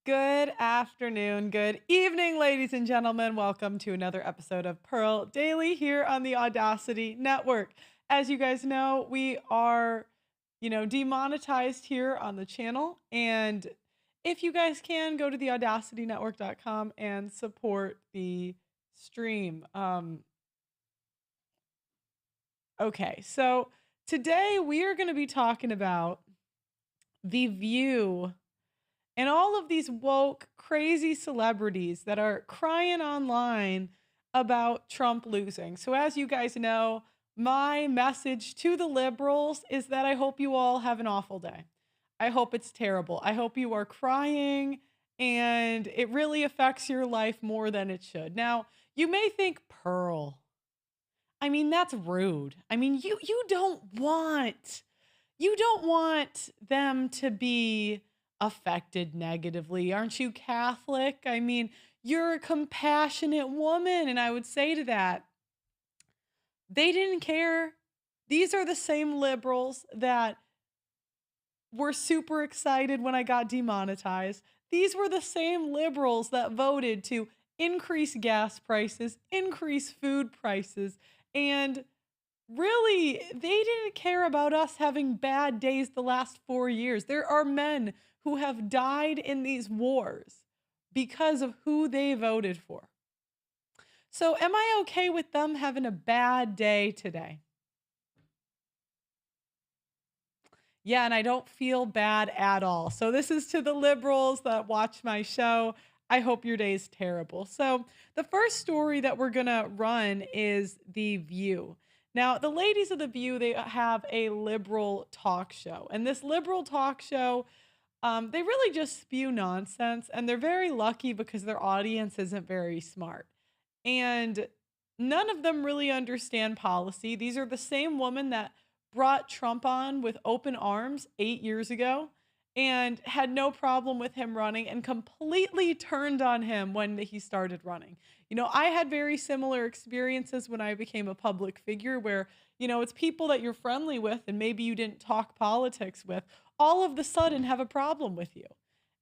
Good afternoon, good evening, ladies and gentlemen. Welcome to another episode of Pearl Daily here on the Audacity Network. As you guys know, we are, demonetized here on the channel. And if you guys can, go to the audacitynetwork.com and support the stream. Okay, so today we are going to be talking about The View and all of these woke, crazy celebrities that are crying online about Trump losing. So, as you guys know, my message to the liberals is that I hope you all have an awful day. I hope it's terrible. I hope you are crying and it really affects your life more than it should. Now, you may think, Pearl, I mean, that's rude. I mean, you don't want them to be affected negatively. Aren't you Catholic? I mean, you're a compassionate woman. And I would say to that, they didn't care. These are the same liberals that were super excited when I got demonetized. These were the same liberals that voted to increase gas prices, increase food prices, and really, they didn't care about us having bad days the last 4 years. There are men who have died in these wars because of who they voted for. So, am I okay with them having a bad day today? Yeah, and I don't feel bad at all. So, this is to the liberals that watch my show. I hope your day is terrible. So, the first story that we're going to run is The View. Now, the ladies of The View, they have a liberal talk show. And this liberal talk show, they really just spew nonsense. And they're very lucky because their audience isn't very smart. And none of them really understand policy. These are the same women that brought Trump on with open arms 8 years ago and had no problem with him running and completely turned on him when he started running. I had very similar experiences when I became a public figure where, it's people that you're friendly with and maybe you didn't talk politics with, all of the sudden have a problem with you.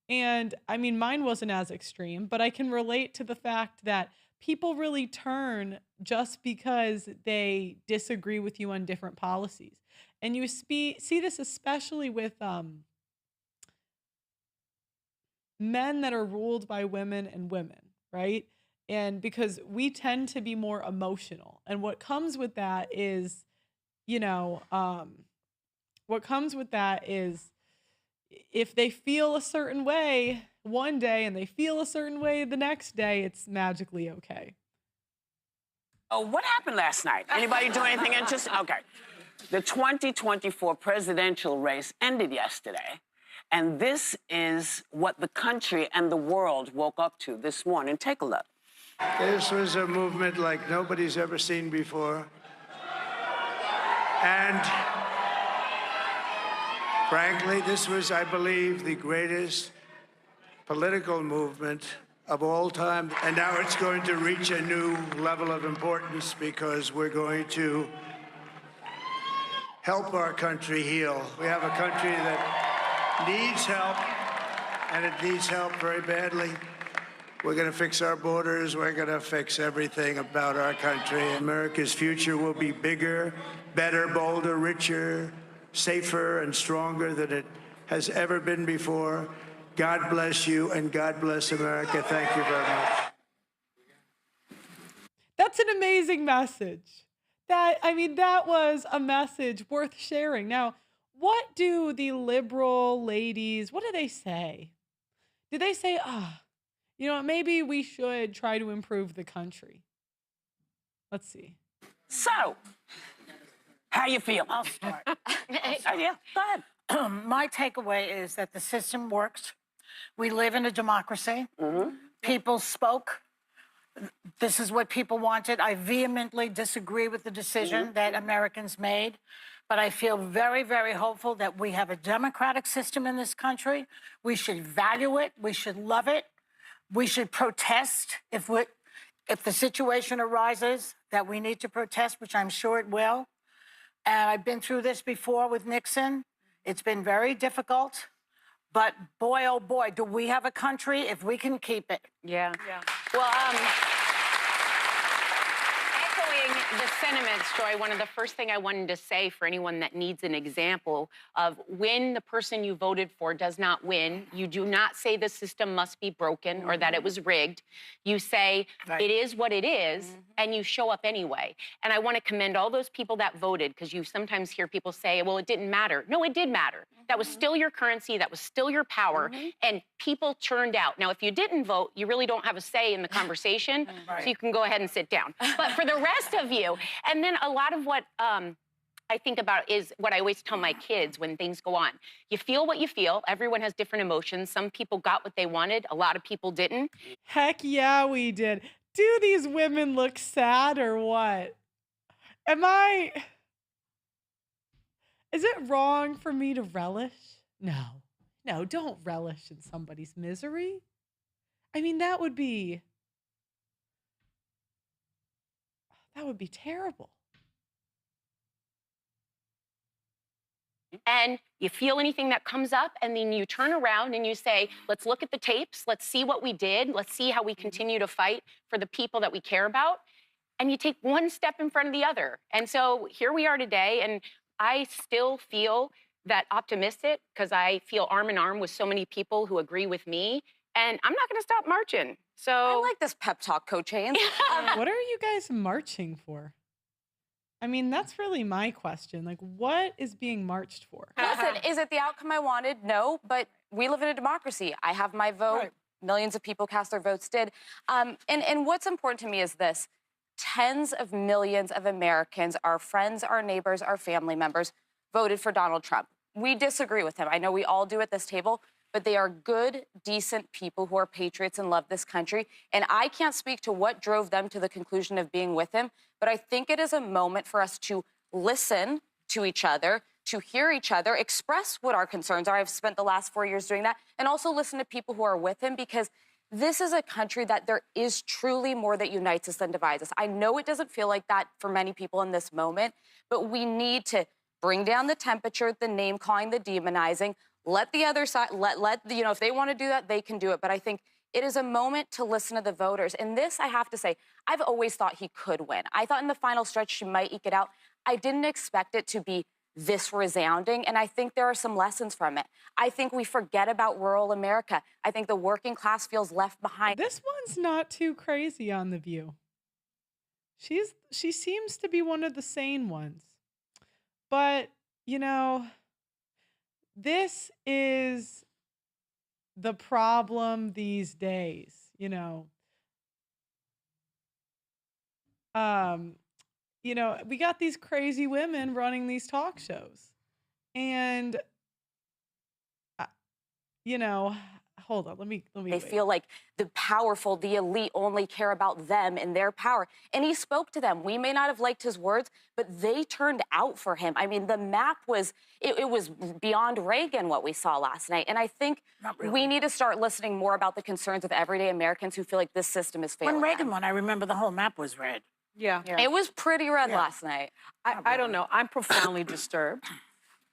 And I mean, mine wasn't as extreme, but I can relate to the fact that people really turn just because they disagree with you on different policies. And you see this especially with men that are ruled by women and women, right? And because we tend to be more emotional. And what comes with that is, what comes with that is if they feel a certain way one day and they feel a certain way the next day, it's magically okay. Oh, what happened last night? Anybody do anything interesting? Okay. The 2024 presidential race ended yesterday. And this is what the country and the world woke up to this morning. Take a look. This was a movement like nobody's ever seen before. And frankly, this was, I believe, the greatest political movement of all time. And now it's going to reach a new level of importance because we're going to help our country heal. We have a country that needs help, and it needs help very badly. We're going to fix our borders. We're going to fix everything about our country. America's future will be bigger, better, bolder, richer, safer, and stronger than it has ever been before. God bless you, and God bless America. Thank you very much. That's an amazing message. That was a message worth sharing. Now, what do the liberal ladies, what do they say? Do they say, maybe we should try to improve the country? Let's see. So, how you feel? I'll start. Yeah, go ahead. My takeaway is that the system works. We live in a democracy. Mm-hmm. People spoke. This is what people wanted. I vehemently disagree with the decision that Americans made, but I feel very, very hopeful that we have a democratic system in this country. We should value it. We should love it. We should protest if the situation arises that we need to protest, which I'm sure it will. And I've been through this before with Nixon. It's been very difficult. But boy, oh boy, do we have a country if we can keep it. Yeah. Well, echoing the sentiments, Joy, one of the first thing I wanted to say for anyone that needs an example of when the person you voted for does not win, you do not say the system must be broken or that it was rigged. You say it is what it is, and you show up anyway. And I want to commend all those people that voted, because you sometimes hear people say, well, it didn't matter. No, it did matter. That was still your currency. That was still your power. And people turned out. Now, if you didn't vote, you really don't have a say in the conversation, so you can go ahead and sit down. But for the rest of you, and then a lot of what I think about is what I always tell my kids when things go on. You feel what you feel. Everyone has different emotions. Some people got what they wanted. A lot of people didn't. Heck yeah, we did. Do these women look sad or what? Is it wrong for me to relish? No. No, don't relish in somebody's misery. I mean, that would be terrible. And you feel anything that comes up, and then you turn around and you say, let's look at the tapes. Let's see what we did. Let's see how we continue to fight for the people that we care about. And you take one step in front of the other. And so here we are today, and I still feel that optimistic because I feel arm in arm with so many people who agree with me. And I'm not going to stop marching. So I like this pep talk, Coach Haynes. What are you guys marching for? I mean, that's really my question. Like, what is being marched for? Listen, is it the outcome I wanted? No, but we live in a democracy. I have my vote. Right. Millions of people cast their votes did. And what's important to me is this. Tens of millions of Americans, our friends, our neighbors, our family members, voted for Donald Trump. We disagree with him. I know we all do at this table, but they are good, decent people who are patriots and love this country. And I can't speak to what drove them to the conclusion of being with him, but I think it is a moment for us to listen to each other, to hear each other, express what our concerns are. I've spent the last 4 years doing that, and also listen to people who are with him, because this is a country that there is truly more that unites us than divides us. I know it doesn't feel like that for many people in this moment, but we need to bring down the temperature, the name calling, the demonizing. Let the other side, if they want to do that, they can do it. But I think it is a moment to listen to the voters. And this, I have to say, I've always thought he could win. I thought in the final stretch she might eke it out. I didn't expect it to be this resounding, and I think there are some lessons from it. I think we forget about rural America. I think the working class feels left behind. This one's not too crazy on The View. She seems to be one of the sane ones. But, this is the problem these days, we got these crazy women running these talk shows. And, hold on, let me They wait. feel like the powerful, the elite only care about them and their power. And he spoke to them. We may not have liked his words, but they turned out for him. I mean, the map was, it was beyond Reagan what we saw last night. And I think we need to start listening more about the concerns of everyday Americans who feel like this system is failing When Reagan them. won, I remember the whole map was red. Yeah. It was pretty red last night. I don't know. I'm profoundly disturbed.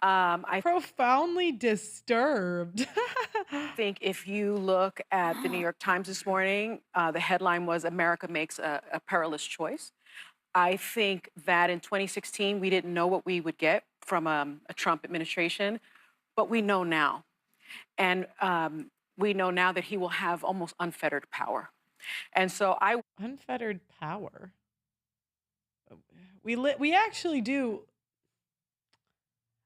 I Profoundly disturbed. think if you look at the New York Times this morning, the headline was America makes a perilous choice. I think that in 2016, we didn't know what we would get from a Trump administration, but we know now. And we know now that he will have almost unfettered power. And so Unfettered power. We actually do.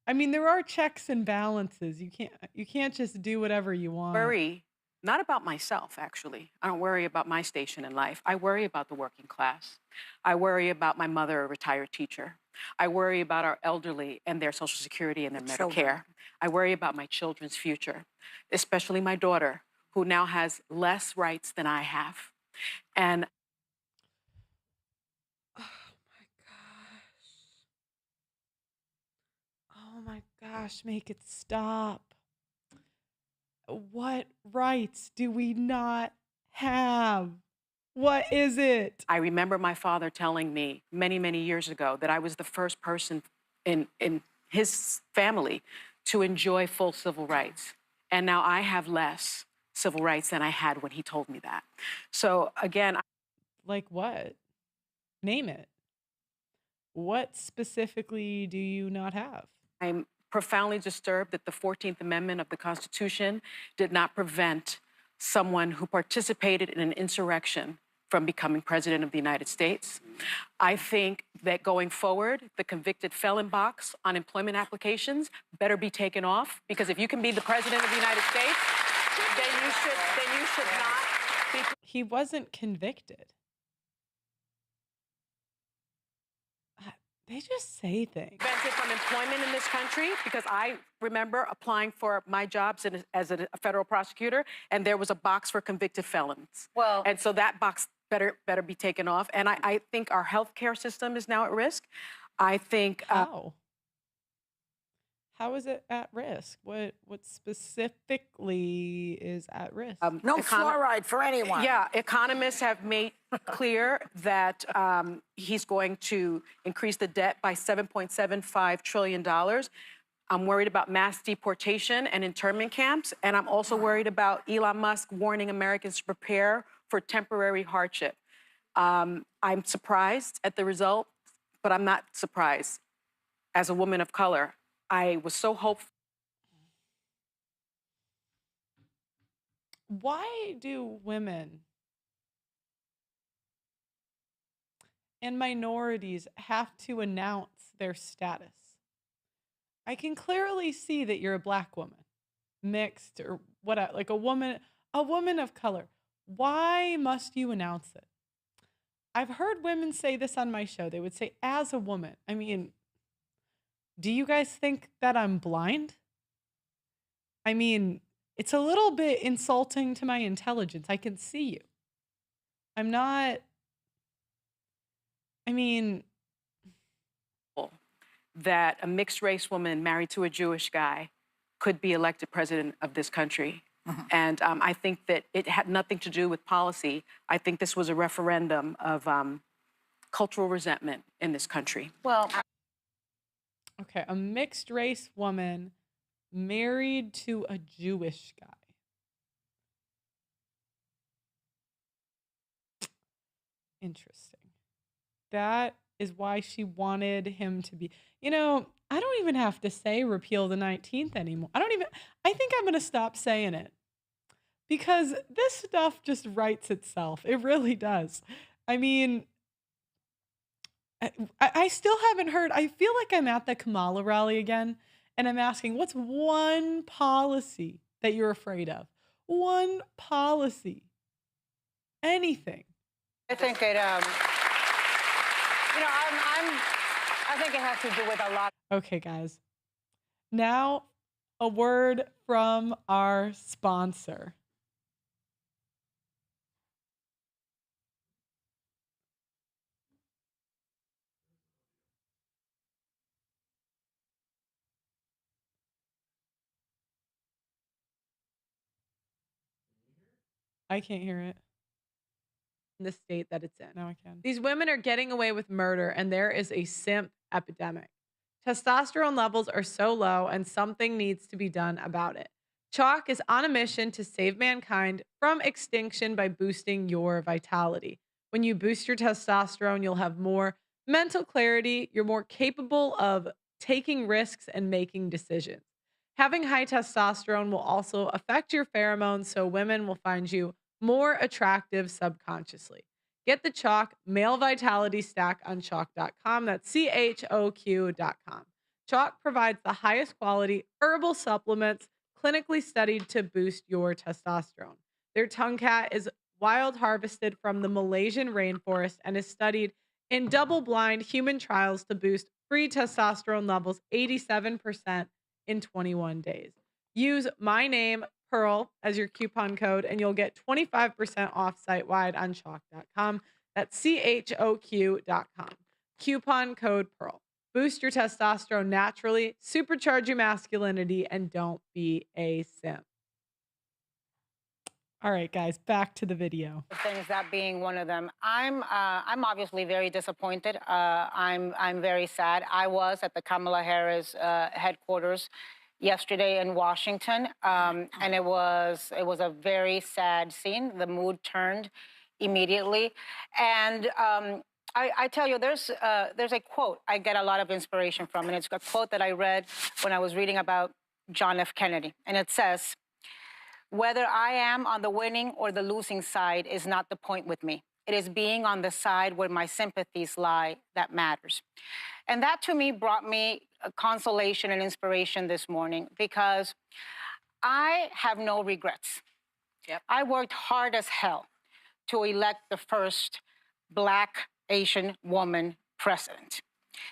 I mean, there are checks and balances. You can't just do whatever you want. worry not about myself, actually. I don't worry about my station in life. I worry about the working class. I worry about my mother, a retired teacher. I worry about our elderly and their Social Security and their Medicare. I worry about my children's future, especially my daughter, who now has less rights than I have. And Oh my gosh, make it stop. What rights do we not have? What is it? I remember my father telling me many, many years ago that I was the first person in his family to enjoy full civil rights. and now I have less civil rights than I had when he told me that. So again, Like what? Name it. What specifically do you not have? I'm profoundly disturbed that the 14th Amendment of the Constitution did not prevent someone who participated in an insurrection from becoming president of the United States. I think that going forward, the convicted felon box on employment applications better be taken off, because if you can be the president of the United States, then you should not be. He wasn't convicted. They just say things. Prevented from employment in this country, because I remember applying for my jobs as a federal prosecutor, and there was a box for convicted felons. Well, And so that box better be taken off. And I think our healthcare system is now at risk. I think How? How is it at risk? What specifically is at risk? no fluoride for anyone. Yeah, economists have made clear that he's going to increase the debt by $7.75 trillion. I'm worried about mass deportation and internment camps, and I'm also worried about Elon Musk warning Americans to prepare for temporary hardship. I'm surprised at the result, but I'm not surprised. As a woman of color, I was so hopeful. Why do women and minorities have to announce their status? I can clearly see that you're a black woman, mixed or what, like a woman of color. Why must you announce it? I've heard women say this on my show. They would say, as a woman. I mean, do you guys think that I'm blind? I mean, it's a little bit insulting to my intelligence. I can see you. I'm not, I mean, that a mixed race woman married to a Jewish guy could be elected president of this country. And I think that it had nothing to do with policy. I think this was a referendum of cultural resentment in this country. Well, okay, a mixed race woman married to a Jewish guy. Interesting. That is why she wanted him to be. You know, I don't even have to say repeal the 19th anymore. I think I'm going to stop saying it because this stuff just writes itself. It really does. I mean, I still haven't heard. I feel like I'm at the Kamala rally again, and I'm asking, what's one policy that you're afraid of? One policy. Anything. I think it, I think it has to do with a lot. Okay, guys. Now, a word from our sponsor. I can't hear it. In the state that it's in. Now I can. These women are getting away with murder, and there is a simp epidemic. Testosterone levels are so low, and something needs to be done about it. Chalk is on a mission to save mankind from extinction by boosting your vitality. When you boost your testosterone, you'll have more mental clarity. You're more capable of taking risks and making decisions. Having high testosterone will also affect your pheromones, so women will find you more attractive subconsciously. Get the Chalk Male Vitality Stack on chalk.com. That's CHOQ.com. Chalk provides the highest quality herbal supplements clinically studied to boost your testosterone. Their tongue cat is wild harvested from the Malaysian rainforest and is studied in double-blind human trials to boost free testosterone levels 87% in 21 days. Use my name, Pearl, as your coupon code, and you'll get 25% off site-wide on chalk.com. That's CHOQ.com. Coupon code Pearl. Boost your testosterone naturally, supercharge your masculinity, and don't be a simp. All right, guys, back to the video. Things, that being one of them. I'm obviously very disappointed. I'm very sad. I was at the Kamala Harris headquarters yesterday in Washington, and it was a very sad scene. The mood turned immediately, and I tell you, there's a quote I get a lot of inspiration from, and it's a quote that I read when I was reading about John F. Kennedy, and it says, "Whether I am on the winning or the losing side is not the point with me. It is being on the side where my sympathies lie that matters." And that to me brought me a consolation and inspiration this morning, because I have no regrets. Yep. I worked hard as hell to elect the first Black Asian woman president.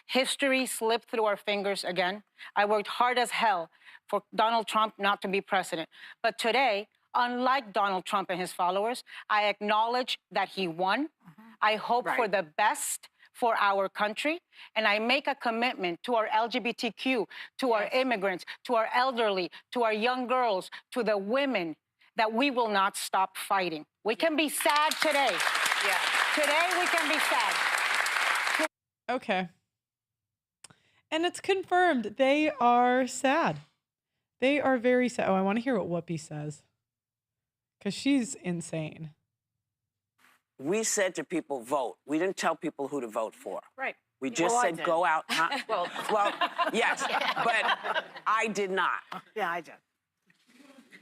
History slipped through our fingers again. I worked hard as hell for Donald Trump not to be president. But today, unlike Donald Trump and his followers, I acknowledge that he won. I hope for the best for our country, and I make a commitment to our LGBTQ, to our immigrants, to our elderly, to our young girls, to the women, that we will not stop fighting. We can be sad today. Yeah. Today we can be sad. Okay. And it's confirmed. They are sad. They are very sad. Oh, I want to hear what Whoopi says, because she's insane. We said to people, vote. We didn't tell people who to vote for. Right. We just said, go out. Huh? Well, yes, but I did not. Yeah, I did.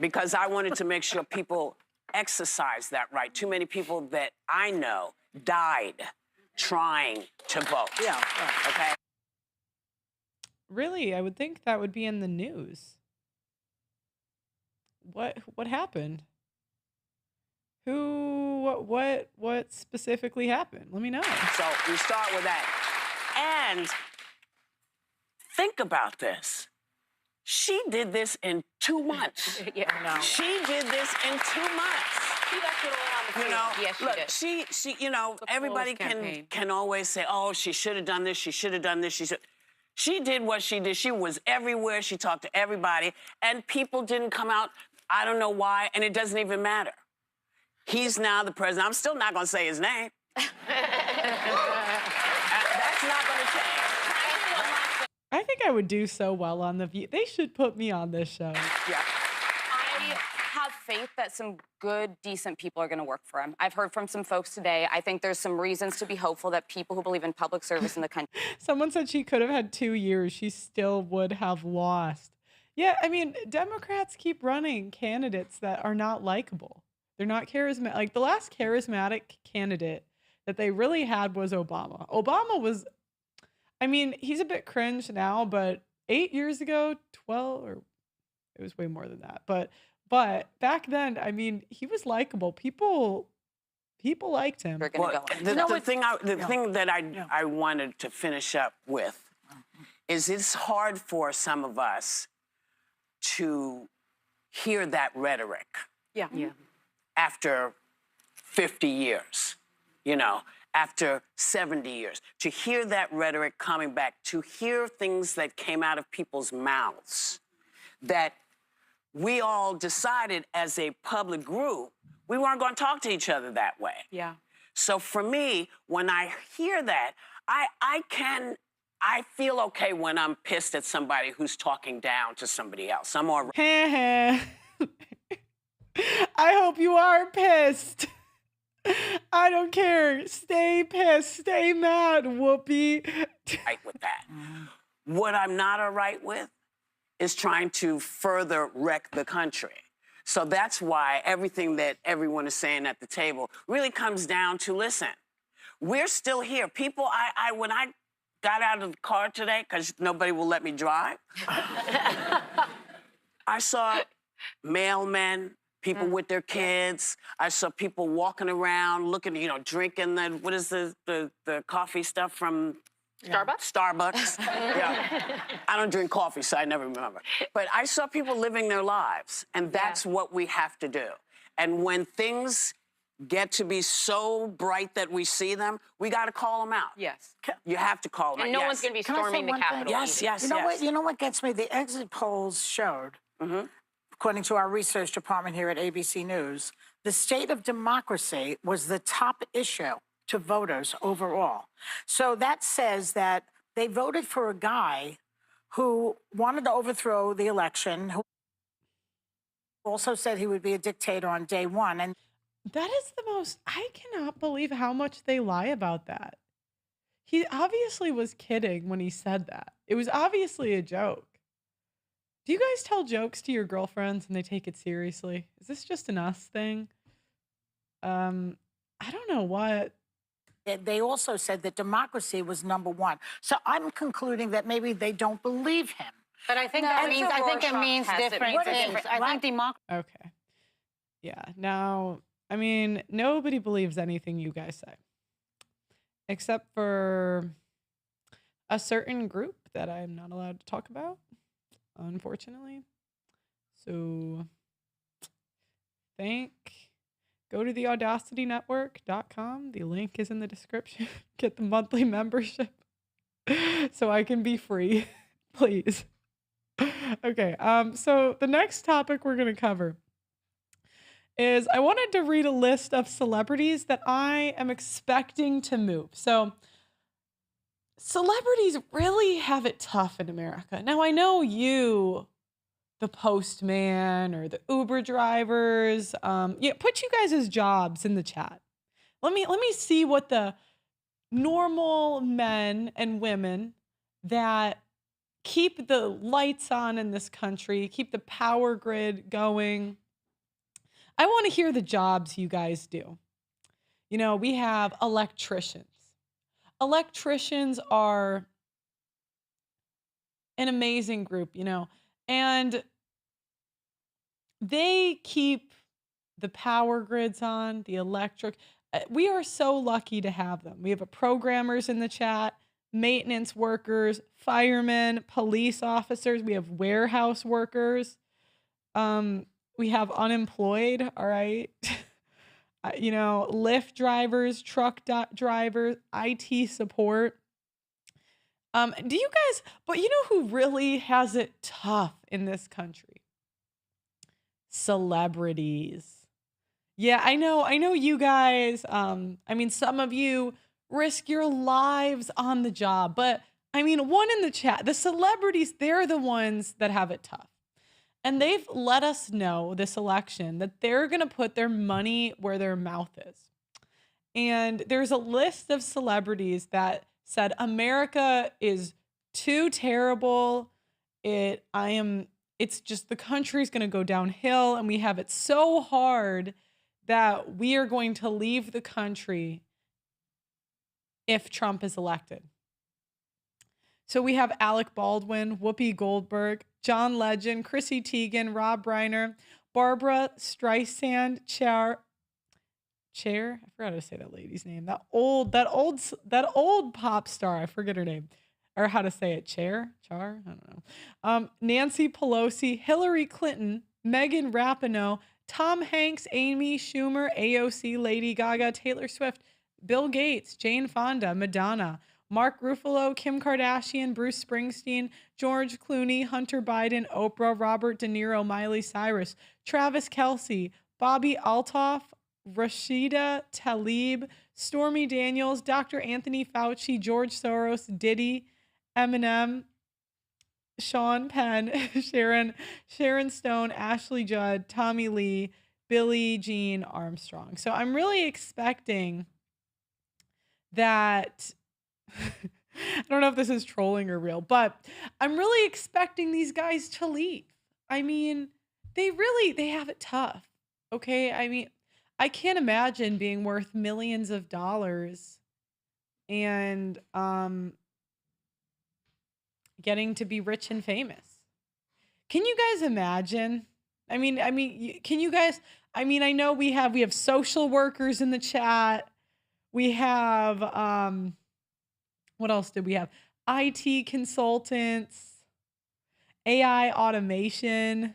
Because I wanted to make sure people exercise that right. Too many people that I know died trying to vote. Yeah. Okay? Really, I would think that would be in the news. What happened? What specifically happened? Let me know. So we start with that. And think about this. She did this in 2 months. yeah, no. She did this in 2 months. She left it all on the You field. know, Yes, she look, did. she, you know, The everybody flawless campaign. can always say, oh, she should have done this, she should have done this, she did what she did. She was everywhere. She talked to everybody, and people didn't come out. I don't know why, and it doesn't even matter. He's now the president. I'm still not going to say his name. That's not going to change. I think I would do so well on The View. They should put me on this show. Yeah. I have faith that some good, decent people are going to work for him. I've heard from some folks today. I think there's some reasons to be hopeful that people who believe in public service in the country. Someone said she could have had 2 years. She still would have lost. Yeah, I mean, Democrats keep running candidates that are not likable. They're not charismatic. Like, the last charismatic candidate that they really had was Obama. Obama was, I mean, he's a bit cringe now, but 8 years ago, 12, or it was way more than that. But back then, I mean, he was likable. People liked him. We're going to Well, go. the thing that I wanted to finish up with is it's hard for some of us to hear that rhetoric Yeah. Yeah. after 50 years, you know, after 70 years, to hear that rhetoric coming back, to hear things that came out of people's mouths that we all decided as a public group we weren't going to talk to each other that way. Yeah. So for me, when I hear that, I feel okay when I'm pissed at somebody who's talking down to somebody else. I'm all right. I hope you are pissed. I don't care. Stay pissed. Stay mad, Whoopi. Right with that. What I'm not all right with is trying to further wreck the country. So that's why everything that everyone is saying at the table really comes down to, listen, we're still here. People, when I got out of the car today, because nobody will let me drive, I saw mailmen, people with their kids. I saw people walking around, looking, you know, drinking the coffee stuff from Starbucks. Yeah. I don't drink coffee, so I never remember. But I saw people living their lives, and that's what we have to do. And when things get to be so bright that we see them, we got to call them out. Yes. You have to call them out. And no one's going to be Can I say storming the one thing? Capitol. Yes, either. yes, You know yes. what? You know what gets me? The exit polls showed, according to our research department here at ABC News, the state of democracy was the top issue to voters overall. So that says that they voted for a guy who wanted to overthrow the election, who also said he would be a dictator on day one. And That is the most, I cannot believe how much they lie about that. He obviously was kidding when he said that. It was obviously a joke. Do you guys tell jokes to your girlfriends and they take it seriously? Is this just an us thing? I don't know what. they also said that democracy was number one. So I'm concluding that maybe they don't believe him. But I think No, that it's means a I think it Rorschach means test. It different means things. different- I think democracy. Okay. Yeah. Now, I mean, nobody believes anything you guys say, except for a certain group that I'm not allowed to talk about, unfortunately. So, go to the audacitynetwork.com. The link is in the description. Get the monthly membership so I can be free, please. Okay, so the next topic we're going to cover is I wanted to read a list of celebrities that I am expecting to move. So, celebrities really have it tough in America. Now, I know you, the postman or the Uber drivers, yeah, put you guys' jobs in the chat. Let me see what the normal men and women that keep the lights on in this country, keep the power grid going. I want to hear the jobs you guys do. You know, we have electricians. Electricians are an amazing group, you know, and they keep the power grids on, the electric. We are so lucky to have them. We have a programmers in the chat, maintenance workers, firemen, police officers. We have warehouse workers. We have unemployed, all right? You know, Lyft drivers, truck drivers, IT support. Do you guys, but you know who really has it tough in this country? Celebrities. Yeah, I know you guys, I mean, some of you risk your lives on the job, but I mean, one in the chat, the celebrities, they're the ones that have it tough. And they've let us know this election that they're going to put their money where their mouth is. And there's a list of celebrities that said America is too terrible. It's just the country's going to go downhill and we have it so hard that we are going to leave the country if Trump is elected. So we have Alec Baldwin, Whoopi Goldberg, John Legend, Chrissy Teigen, Rob Reiner, Barbara Streisand, Cher. I forgot how to say that lady's name. That old pop star. I forget her name, or how to say it. Char. I don't know. Nancy Pelosi, Hillary Clinton, Megan Rapinoe, Tom Hanks, Amy Schumer, AOC, Lady Gaga, Taylor Swift, Bill Gates, Jane Fonda, Madonna, Mark Ruffalo, Kim Kardashian, Bruce Springsteen, George Clooney, Hunter Biden, Oprah, Robert De Niro, Miley Cyrus, Travis Kelce, Bobby Altoff, Rashida Tlaib, Stormy Daniels, Dr. Anthony Fauci, George Soros, Diddy, Eminem, Sean Penn, Sharon Stone, Ashley Judd, Tommy Lee, Billie Jean Armstrong. So I'm really expecting that. I don't know if this is trolling or real, but I'm really expecting these guys to leave. I mean, they have it tough. Okay. I mean, I can't imagine being worth millions of dollars and getting to be rich and famous. Can you guys imagine? Can you guys? I mean, I know we have social workers in the chat. We have what else did we have? IT consultants, AI automation,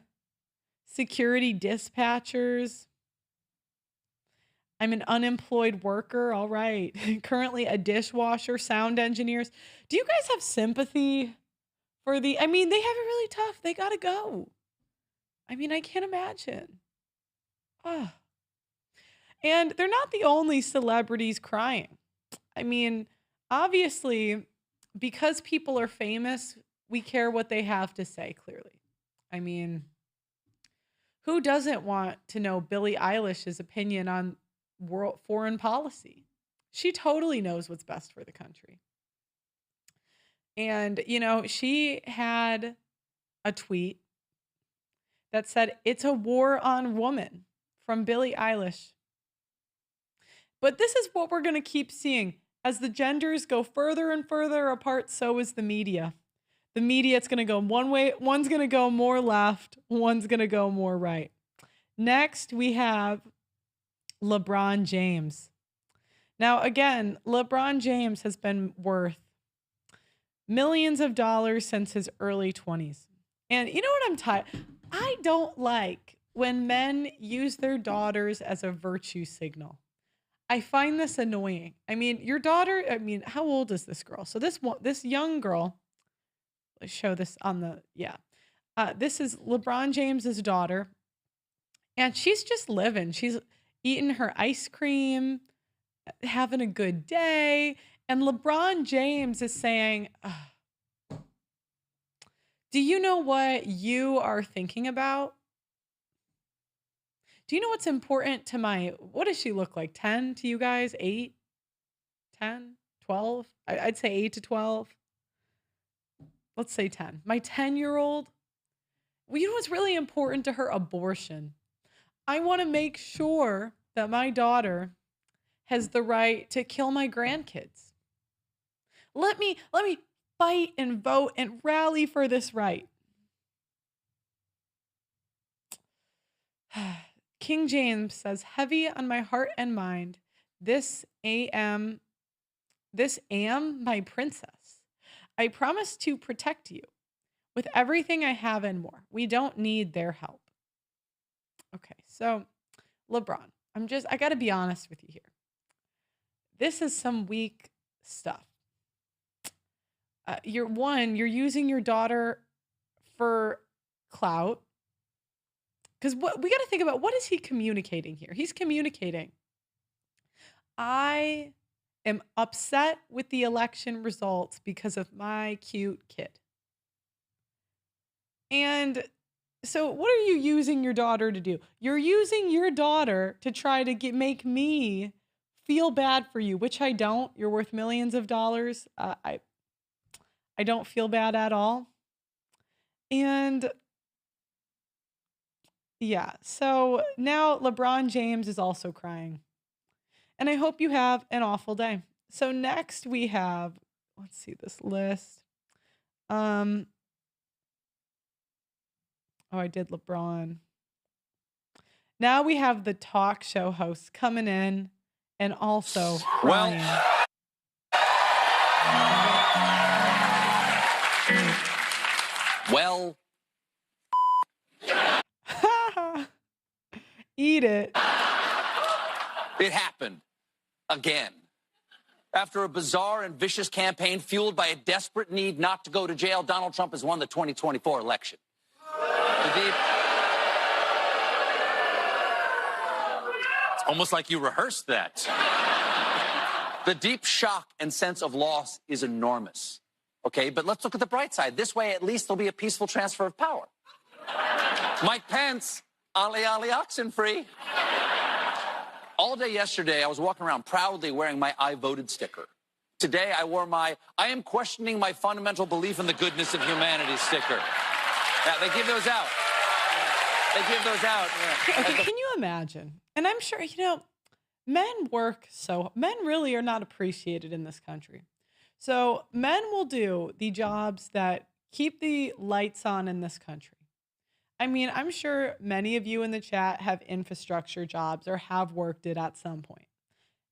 security dispatchers. I'm an unemployed worker. All right. Currently a dishwasher, sound engineers. Do you guys have sympathy for they have it really tough. They got to go. I mean, I can't imagine. Oh. And they're not the only celebrities crying. I mean, obviously, because people are famous, we care what they have to say, clearly. I mean, who doesn't want to know Billie Eilish's opinion on world foreign policy? She totally knows what's best for the country. And, she had a tweet that said, "It's a war on woman," from Billie Eilish. But this is what we're going to keep seeing. As the genders go further and further apart, so is the media. The media, it's going to go one way. One's going to go more left. One's going to go more right. Next, we have LeBron James. Now, again, LeBron James has been worth millions of dollars since his early 20s. And you know what I'm tired? I don't like when men use their daughters as a virtue signal. I find this annoying. I mean, your daughter, how old is this girl? So this young girl, let's show this on the, this is LeBron James's daughter. And she's just living. She's eating her ice cream, having a good day. And LeBron James is saying, do you know what you are thinking about? Do you know what's important to what does she look like? 10 to you guys? 8? 10? 12? I'd say 8 to 12. Let's say 10. My 10-year-old, well, you know what's really important to her? Abortion. I want to make sure that my daughter has the right to kill my grandkids. Let me fight and vote and rally for this right. King James says, "Heavy on my heart and mind, this am my princess. I promise to protect you with everything I have and more. We don't need their help." Okay, so LeBron, I got to be honest with you here. This is some weak stuff. You're using your daughter for clout. Because we got to think about, what is he communicating here? He's communicating, I am upset with the election results because of my cute kid. And so what are you using your daughter to do? You're using your daughter to try to make me feel bad for you, which I don't. You're worth millions of dollars. I don't feel bad at all. And yeah, so now LeBron James is also crying. And I hope you have an awful day. So next we have, let's see this list. Oh, I did LeBron. Now we have the talk show hosts coming in and also crying. Well, eat it. It happened again. After a bizarre and vicious campaign fueled by a desperate need not to go to jail, Donald Trump has won the 2024 election. It's almost like you rehearsed that. The deep shock and sense of loss is enormous. Okay, but let's look at the bright side. This way, at least there'll be a peaceful transfer of power. Mike Pence, ollie ollie oxen free. All day yesterday, I was walking around proudly wearing my I voted sticker. Today, I wore my I am questioning my fundamental belief in the goodness of humanity sticker. Yeah, they give those out. They give those out. Yeah. Okay, can you imagine? And I'm sure, men really are not appreciated in this country. So men will do the jobs that keep the lights on in this country. I mean, I'm sure many of you in the chat have infrastructure jobs or have worked it at some point.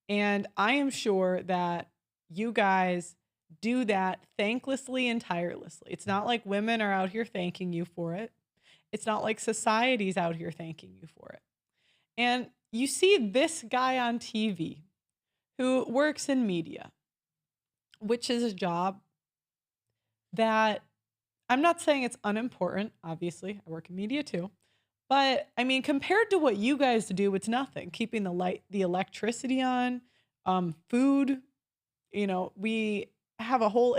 And I am sure that you guys do that thanklessly and tirelessly. It's not like women are out here thanking you for it. It's not like society's out here thanking you for it. And you see this guy on TV who works in media, which is a job that I'm not saying it's unimportant. Obviously, I work in media too. But I mean, compared to what you guys do, it's nothing. Keeping the electricity on, food, we have a whole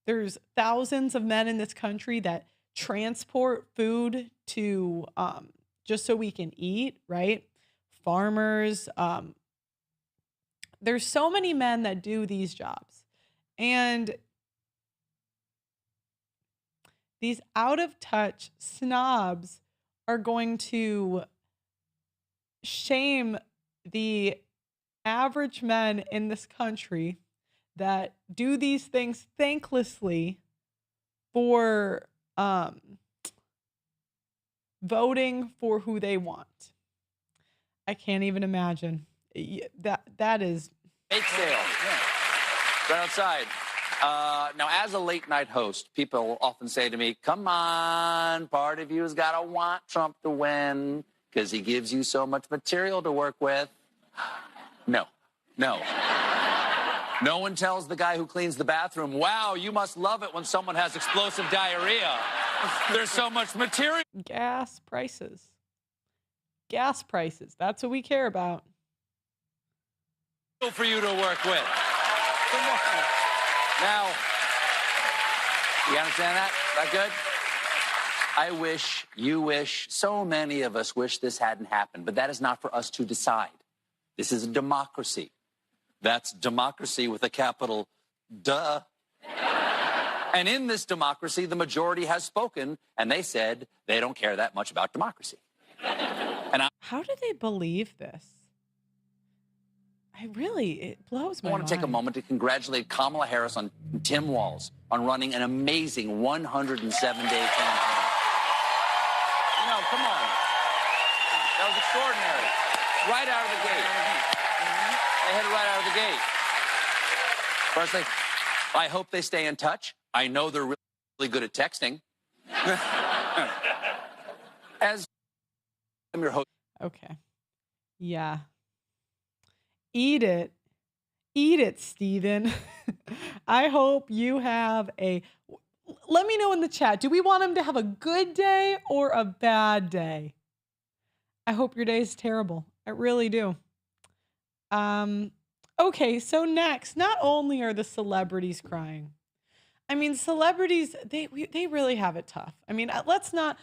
There's thousands of men in this country that transport food to just so we can eat, right? Farmers. There's so many men that do these jobs. And these out of touch snobs are going to shame the average men in this country that do these things thanklessly for voting for who they want. I can't even imagine. That is Bake sale. Right outside. Now, as a late night host, people often say to me, come on, part of you's got to want Trump to win because he gives you so much material to work with. No. No one tells the guy who cleans the bathroom, wow, you must love it when someone has explosive diarrhea. There's so much material. gas prices. Gas prices. That's what we care about. For you to work with. Come on. Now, you understand that? That good? I wish, you wish, so many of us wish this hadn't happened, but that is not for us to decide. This is a democracy. That's democracy with a capital duh. And in this democracy, the majority has spoken, and they said they don't care that much about democracy. And How do they believe this? It blows my I mind. want to take a moment to congratulate Kamala Harris and Tim Walz on running an amazing 107-day campaign. You know, come on. That was extraordinary. Right out of the gate. They hit it right out of the gate. Firstly, I hope they stay in touch. I know they're really good at texting. As I'm your host. Okay. Yeah. Eat it. Eat it, Steven. I hope you have let me know in the chat. Do we want him to have a good day or a bad day? I hope your day is terrible. I really do. Okay, so next, not only are the celebrities crying. I mean, celebrities, they really have it tough. I mean, let's not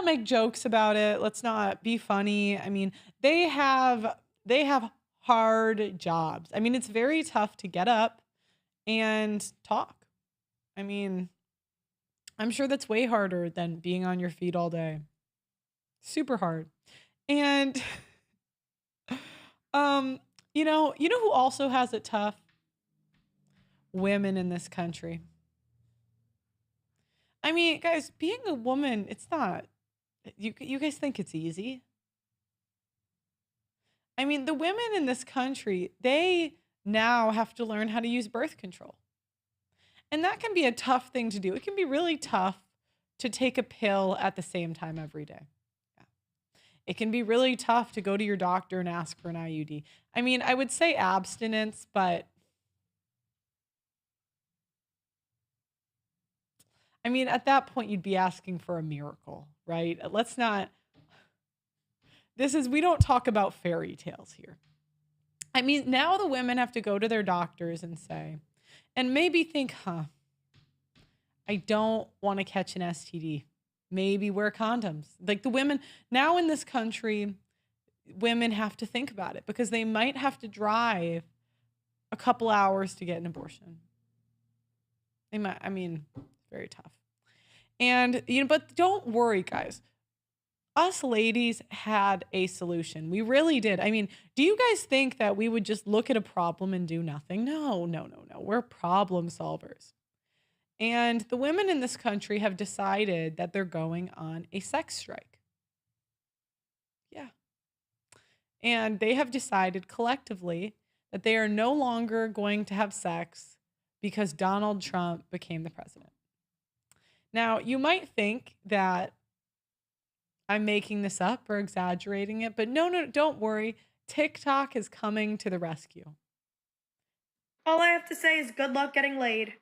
make jokes about it. Let's not be funny. I mean, they have hard jobs. I mean, it's very tough to get up and talk. I mean, I'm sure that's way harder than being on your feet all day. Super hard. And you know who also has it tough? Women in this country. I mean, guys, being a woman, it's not, you guys think it's easy? I mean, the women in this country, they now have to learn how to use birth control. And that can be a tough thing to do. It can be really tough to take a pill at the same time every day. Yeah. It can be really tough to go to your doctor and ask for an IUD. I mean, I would say abstinence, but I mean, at that point, you'd be asking for a miracle, right? Let's not. We don't talk about fairy tales here. I mean, now the women have to go to their doctors and say, and maybe think, I don't want to catch an STD. Maybe wear condoms. Like the women now in this country, women have to think about it because they might have to drive a couple hours to get an abortion. They might, I mean, very tough. And, but don't worry, guys. Us ladies had a solution. We really did. I mean, do you guys think that we would just look at a problem and do nothing? No. We're problem solvers. And the women in this country have decided that they're going on a sex strike. Yeah. And they have decided collectively that they are no longer going to have sex because Donald Trump became the president. Now, you might think that I'm making this up or exaggerating it, but no, don't worry. TikTok is coming to the rescue. All I have to say is good luck getting laid.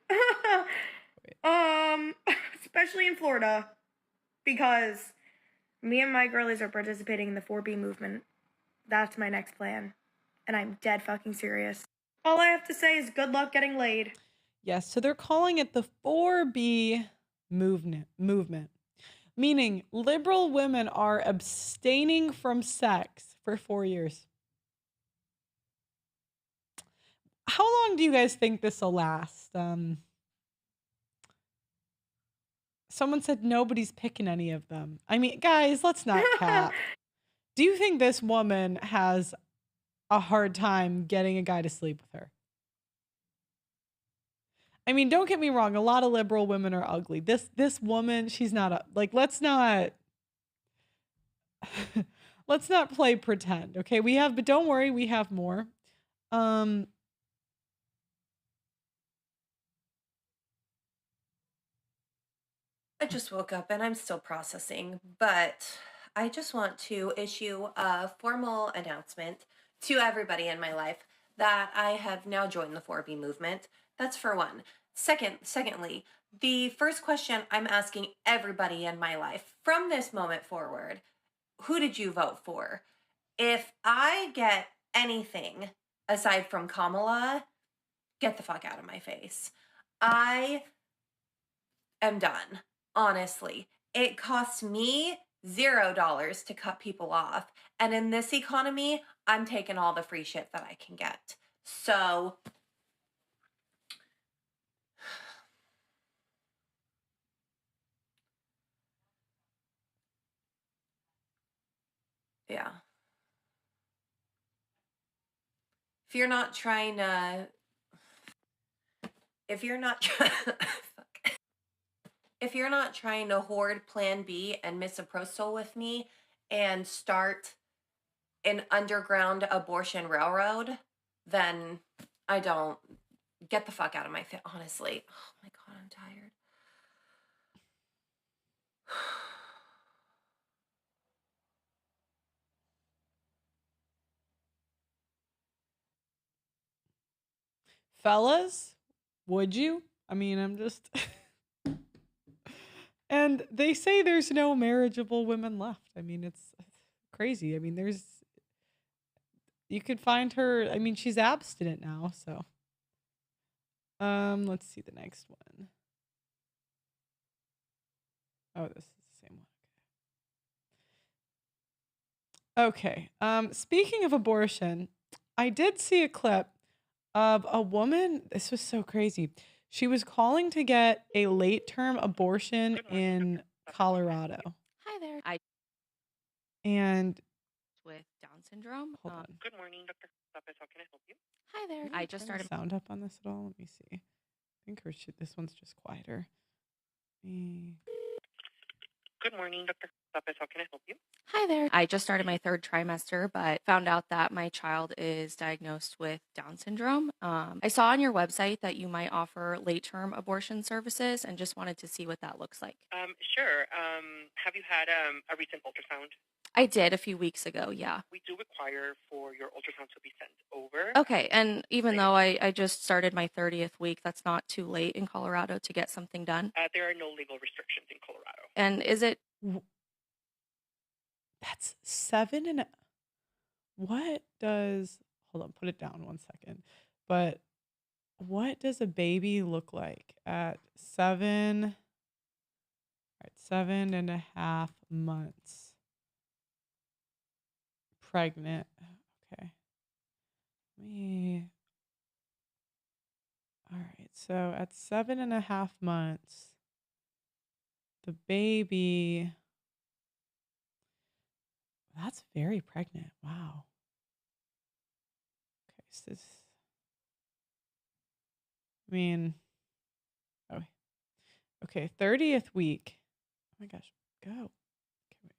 Especially in Florida, because me and my girlies are participating in the 4B movement. That's my next plan, and I'm dead fucking serious. All I have to say is good luck getting laid. Yes, so they're calling it the 4B movement, meaning liberal women are abstaining from sex for 4 years. How long do you guys think this will last? Someone said nobody's picking any of them. I mean, guys, let's not cap. Do you think this woman has a hard time getting a guy to sleep with her? I mean, don't get me wrong, a lot of liberal women are ugly. This woman, she's not like, let's not let's not play pretend. Okay? But don't worry, we have more. Um I just woke up and I'm still processing, but I just want to issue a formal announcement to everybody in my life that I have now joined the 4B movement. That's for one. Secondly, the first question I'm asking everybody in my life from this moment forward, who did you vote for? If I get anything aside from Kamala, get the fuck out of my face. I am done. Honestly, it costs me $0 to cut people off. And in this economy, I'm taking all the free shit that I can get. So, yeah. If you're not trying to, if you're not, fuck. If you're not trying to hoard Plan B and misoprostol with me and start an underground abortion railroad, then I don't. Get the fuck out of my face, honestly. Oh my God, I'm tired. Fellas, would you? I mean, I'm just and they say there's no marriageable women left. I mean, it's crazy. I mean, you could find her. I mean, she's abstinent now, so let's see the next one. Oh, this is the same one. Okay. Speaking of abortion, I did see a clip of a woman. This was so crazy. She was calling to get a late-term abortion in Colorado. Hi there. And With Down syndrome. hold on. Good morning, Dr. Lopez. How can I help you? Hi there. Maybe I just turn the started. sound up on this at all. Let me see. I think this one's just quieter. Good morning, Dr. Lopez. How can I help you? Hi there. I just started my third trimester, but found out that my child is diagnosed with Down syndrome. I saw on your website that you might offer late-term abortion services and just wanted to see what that looks like. Sure. Have you had a recent ultrasound? I did a few weeks ago, yeah. We do require for your ultrasound to be sent over. Okay, and even though I just started my 30th week, that's not too late in Colorado to get something done? There are no legal restrictions in Colorado. And is it... That's 7 and what does hold on, put it down 1 second. But what does a baby look like at 7? All right, 7.5 months pregnant. Okay. All right, so at 7.5 months, the baby. That's very pregnant. Wow. Okay, so this. I mean, oh, okay, 30th week. Oh my gosh, go. Okay, wait.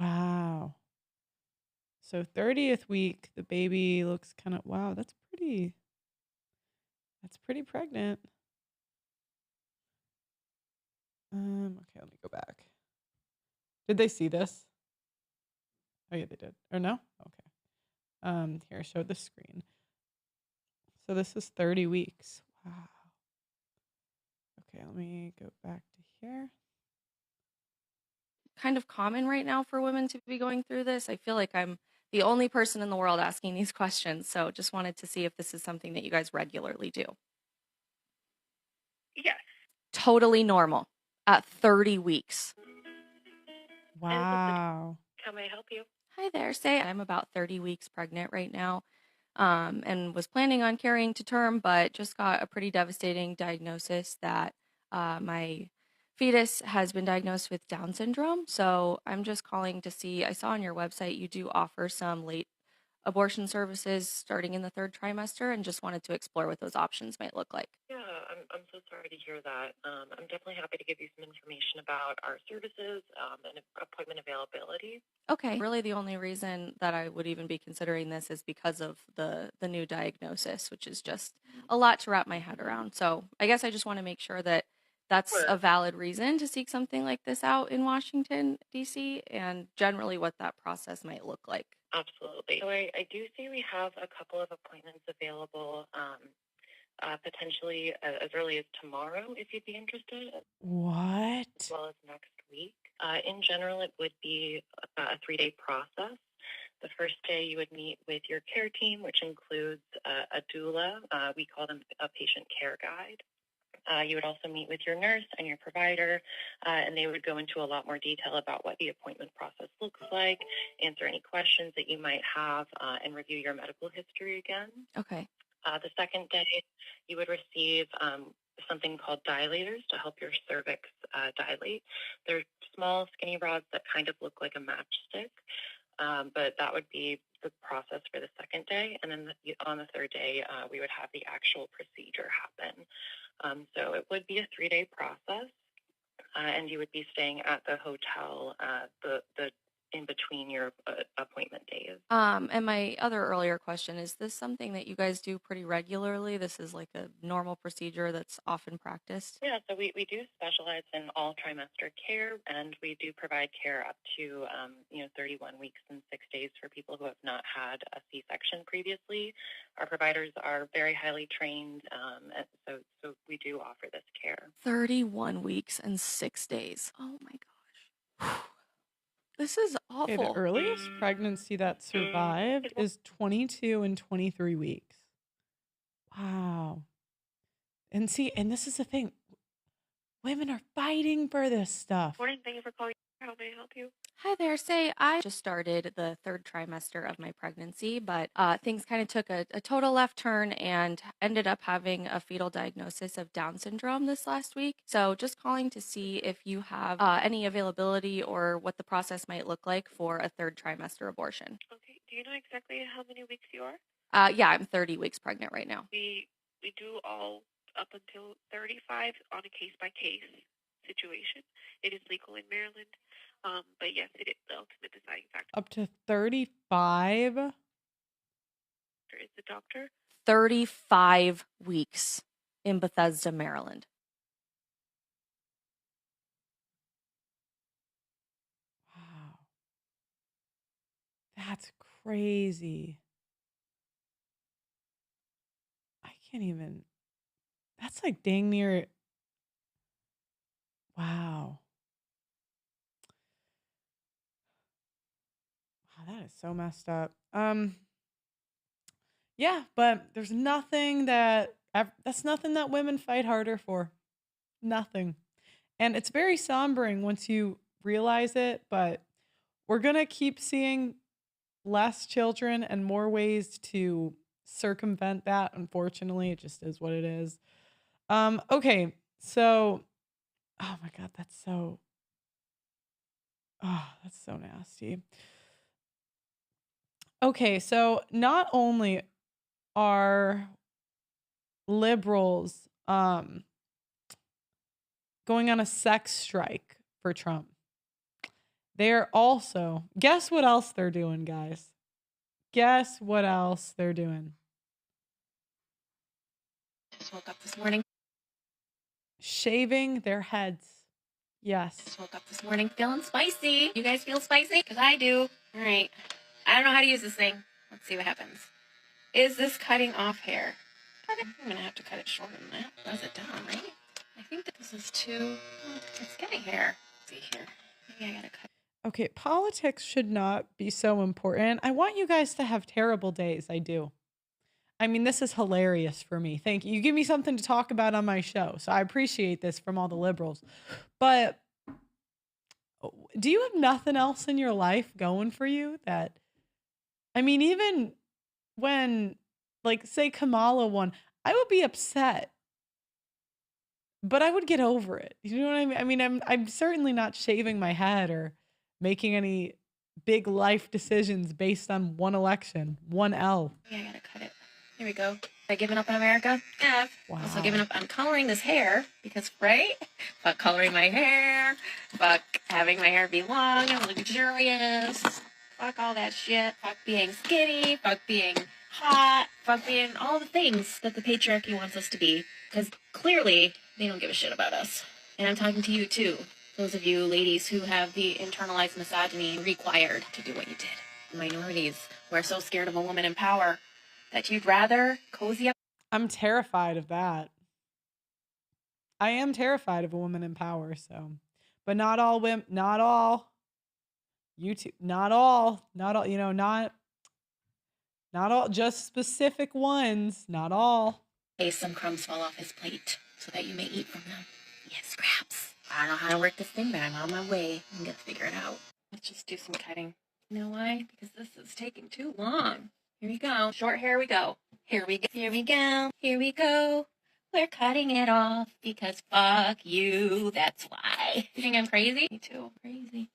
Wow. So 30th week, the baby looks kind of, wow, that's pretty pregnant. Okay, let me go back. Did they see this? Oh yeah, they did. Or no? Okay. Here, show the screen. So this is 30 weeks. Wow. Okay, let me go back to here. Kind of common right now for women to be going through this. I feel like I'm the only person in the world asking these questions. So just wanted to see if this is something that you guys regularly do. Yes. Totally normal at 30 weeks. Wow. How may I help you? Hi there. Say I'm about 30 weeks pregnant right now, and was planning on carrying to term, but just got a pretty devastating diagnosis that my fetus has been diagnosed with Down syndrome. So I'm just calling to see. I saw on your website you do offer some late abortion services starting in the 3rd trimester, and just wanted to explore what those options might look like. Yeah, I'm so sorry to hear that. I'm definitely happy to give you some information about our services and appointment availability. Okay. Really, the only reason that I would even be considering this is because of the new diagnosis, which is just a lot to wrap my head around. So I guess I just want to make sure that that's Sure. a valid reason to seek something like this out in Washington, D.C., and generally what that process might look like. Absolutely. So I do see we have a couple of appointments available, potentially as early as tomorrow, if you'd be interested, as What? well as next week. In general, it would be a 3-day process. The first day you would meet with your care team, which includes a doula. We call them a patient care guide. You would also meet with your nurse and your provider, and they would go into a lot more detail about what the appointment process looks like, answer any questions that you might have, and review your medical history again. Okay. The second day, you would receive something called dilators to help your cervix dilate. They're small, skinny rods that kind of look like a matchstick, but that would be the process for the second day. And then on the third day, we would have the actual procedure happen. So it would be a 3-day process, and you would be staying at the hotel the in between your appointment days. And my other earlier question, is this something that you guys do pretty regularly? This is like a normal procedure that's often practiced? Yeah, so we do specialize in all trimester care, and we do provide care up to 31 weeks and 6 days for people who have not had a C-section previously. Our providers are very highly trained, and so we do offer this care. 31 weeks and 6 days. Oh my gosh. This is Okay, the awful. earliest pregnancy that survived is 22 and 23 weeks. Wow. And see, and this is the thing. Women are fighting for this stuff. Morning, thank you for calling. How may I help you? Hi there. Say, I just started the 3rd trimester of my pregnancy, but things kind of took a total left turn and ended up having a fetal diagnosis of Down syndrome this last week. So just calling to see if you have any availability or what the process might look like for a 3rd trimester abortion. Okay, do you know exactly how many weeks you are? Yeah, I'm 30 weeks pregnant right now. We do all up until 35 on a case-by-case situation. It is legal in Maryland, but yes, it is the ultimate deciding factor. Up to 35? Is the doctor? 35 weeks in Bethesda, Maryland. Wow. That's crazy. I can't even. That's like dang near. Wow. Wow, that is so messed up. Yeah, but there's nothing that's nothing that women fight harder for. Nothing. And it's very sombering once you realize it, but we're going to keep seeing less children and more ways to circumvent that. Unfortunately, it just is what it is. Okay. So, oh my God, that's so nasty. Okay, so not only are liberals going on a sex strike for Trump, they're also, guess what else they're doing, guys? Guess what else they're doing? Just woke up this morning. Shaving their heads. Yes. Just woke up this morning feeling spicy. You guys feel spicy? Because I do. All right. I don't know how to use this thing. Let's see what happens. Is this cutting off hair? I'm going to have to cut it shorter than that. That's it down, right? I think that this is too... it's getting hair. Let's see here. Maybe I got to cut. Okay, politics should not be so important. I want you guys to have terrible days. I do. I mean, this is hilarious for me. Thank you. You give me something to talk about on my show. So I appreciate this from all the liberals. But do you have nothing else in your life going for you that, I mean, even when, like, say Kamala won, I would be upset, but I would get over it. You know what I mean? I mean, I'm certainly not shaving my head or making any big life decisions based on one election, one L. Yeah, I gotta cut it. Here we go. Have I given up on America? Yeah. I've also given up on coloring this hair because, right? Fuck coloring my hair. Fuck having my hair be long and luxurious. Fuck all that shit. Fuck being skinny. Fuck being hot. Fuck being all the things that the patriarchy wants us to be. Because clearly, they don't give a shit about us. And I'm talking to you, too. Those of you ladies who have the internalized misogyny required to do what you did. Minorities who are so scared of a woman in power that you'd rather cozy up. I'm terrified of that. I am terrified of a woman in power, so. But not all women, not all. You too, not all, you know, not all, just specific ones, not all. Hey, some crumbs fall off his plate so that you may eat from them. Yes, scraps. I don't know how to work this thing, but I'm on my way. I'm gonna figure it out. Let's just do some cutting. You know why? Because this is taking too long. Here we go. Short hair we go. Here we go. Here we go. Here we go. We're cutting it off because fuck you. That's why. You think I'm crazy? Me too. Crazy.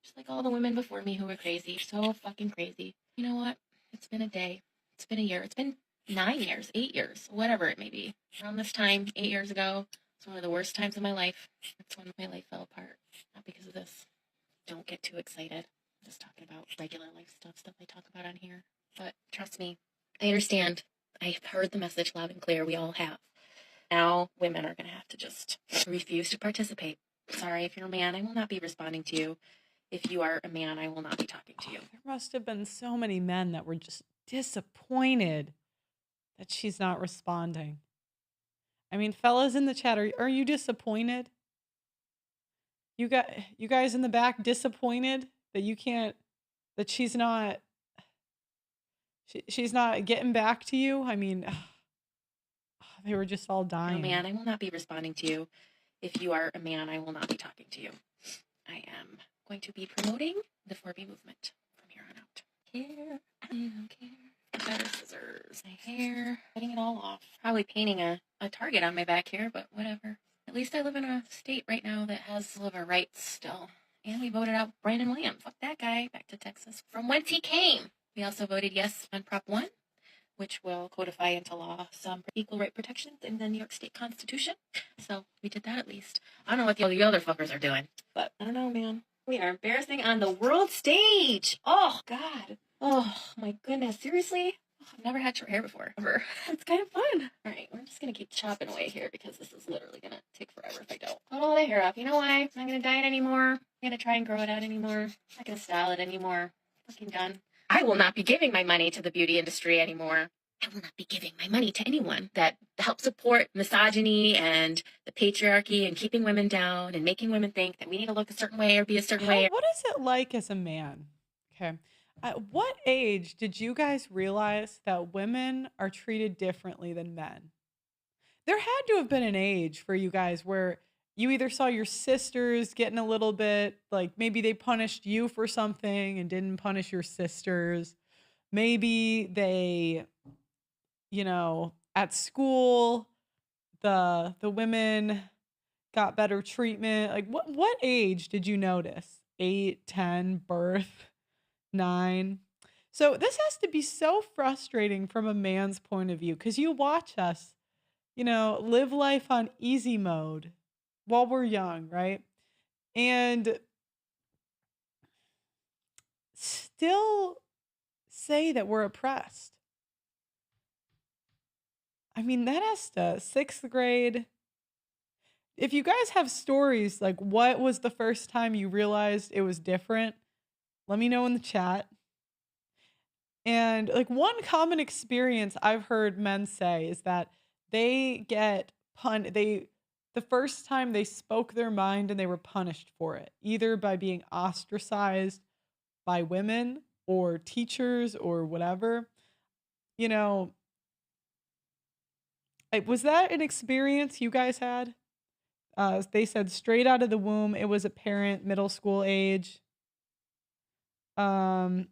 Just like all the women before me who were crazy. So fucking crazy. You know what? It's been a day. It's been a year. It's been 9 years, 8 years, whatever it may be. Around this time, 8 years ago, it's one of the worst times of my life. It's when my life fell apart. Not because of this. Don't get too excited. I'm just talking about regular life stuff I talk about on here. But trust me, I understand. I've heard the message loud and clear. We all have. Now women are going to have to just refuse to participate. Sorry, if you're a man, I will not be responding to you. If you are a man, I will not be talking to you. There must have been so many men that were just disappointed that she's not responding. I mean, fellas in the chat, are you disappointed? You guys in the back disappointed that you can't, that she's not getting back to you? I mean, they were just all dying. If you're a man, I will not be responding to you. If you are a man, I will not be talking to you. I am going to be promoting the 4B movement from here on out. Care, I don't care. Better scissors. My hair, cutting it all off. Probably painting a target on my back here, but whatever. At least I live in a state right now that has civil rights still. And we voted out Brandon Williams. Fuck that guy. Back to Texas. From whence he came. We also voted yes on Prop 1, which will codify into law some equal right protections in the New York State Constitution. So we did that at least. I don't know what the other fuckers are doing, but I don't know, man. We are embarrassing on the world stage. Oh, God. Oh, my goodness. Seriously? Oh, I've never had short hair before, ever. It's kind of fun. All right, we're just going to keep chopping away here because this is literally going to take forever if I don't. Cut all the hair off. You know why? I'm not going to dye it anymore. I'm going to try and grow it out anymore. I'm not going to style it anymore. Fucking done. I will not be giving my money to the beauty industry anymore. I will not be giving my money to anyone that helps support misogyny and the patriarchy and keeping women down and making women think that we need to look a certain way or be a certain way. What is it like as a man? Okay. At what age did you guys realize that women are treated differently than men? There had to have been an age for you guys where you either saw your sisters getting a little bit, like maybe they punished you for something and didn't punish your sisters. Maybe they, you know, at school, the women got better treatment. Like what age did you notice? 8, 10, birth, 9. So this has to be so frustrating from a man's point of view because you watch us, you know, live life on easy mode while we're young, right? And still say that we're oppressed. I mean, that has to, 6th grade. If you guys have stories, like what was the first time you realized it was different? Let me know in the chat. And like one common experience I've heard men say is that they get the first time they spoke their mind and they were punished for it, either by being ostracized by women or teachers or whatever. You know, was that an experience you guys had? They said straight out of the womb, it was apparent middle school age. Um,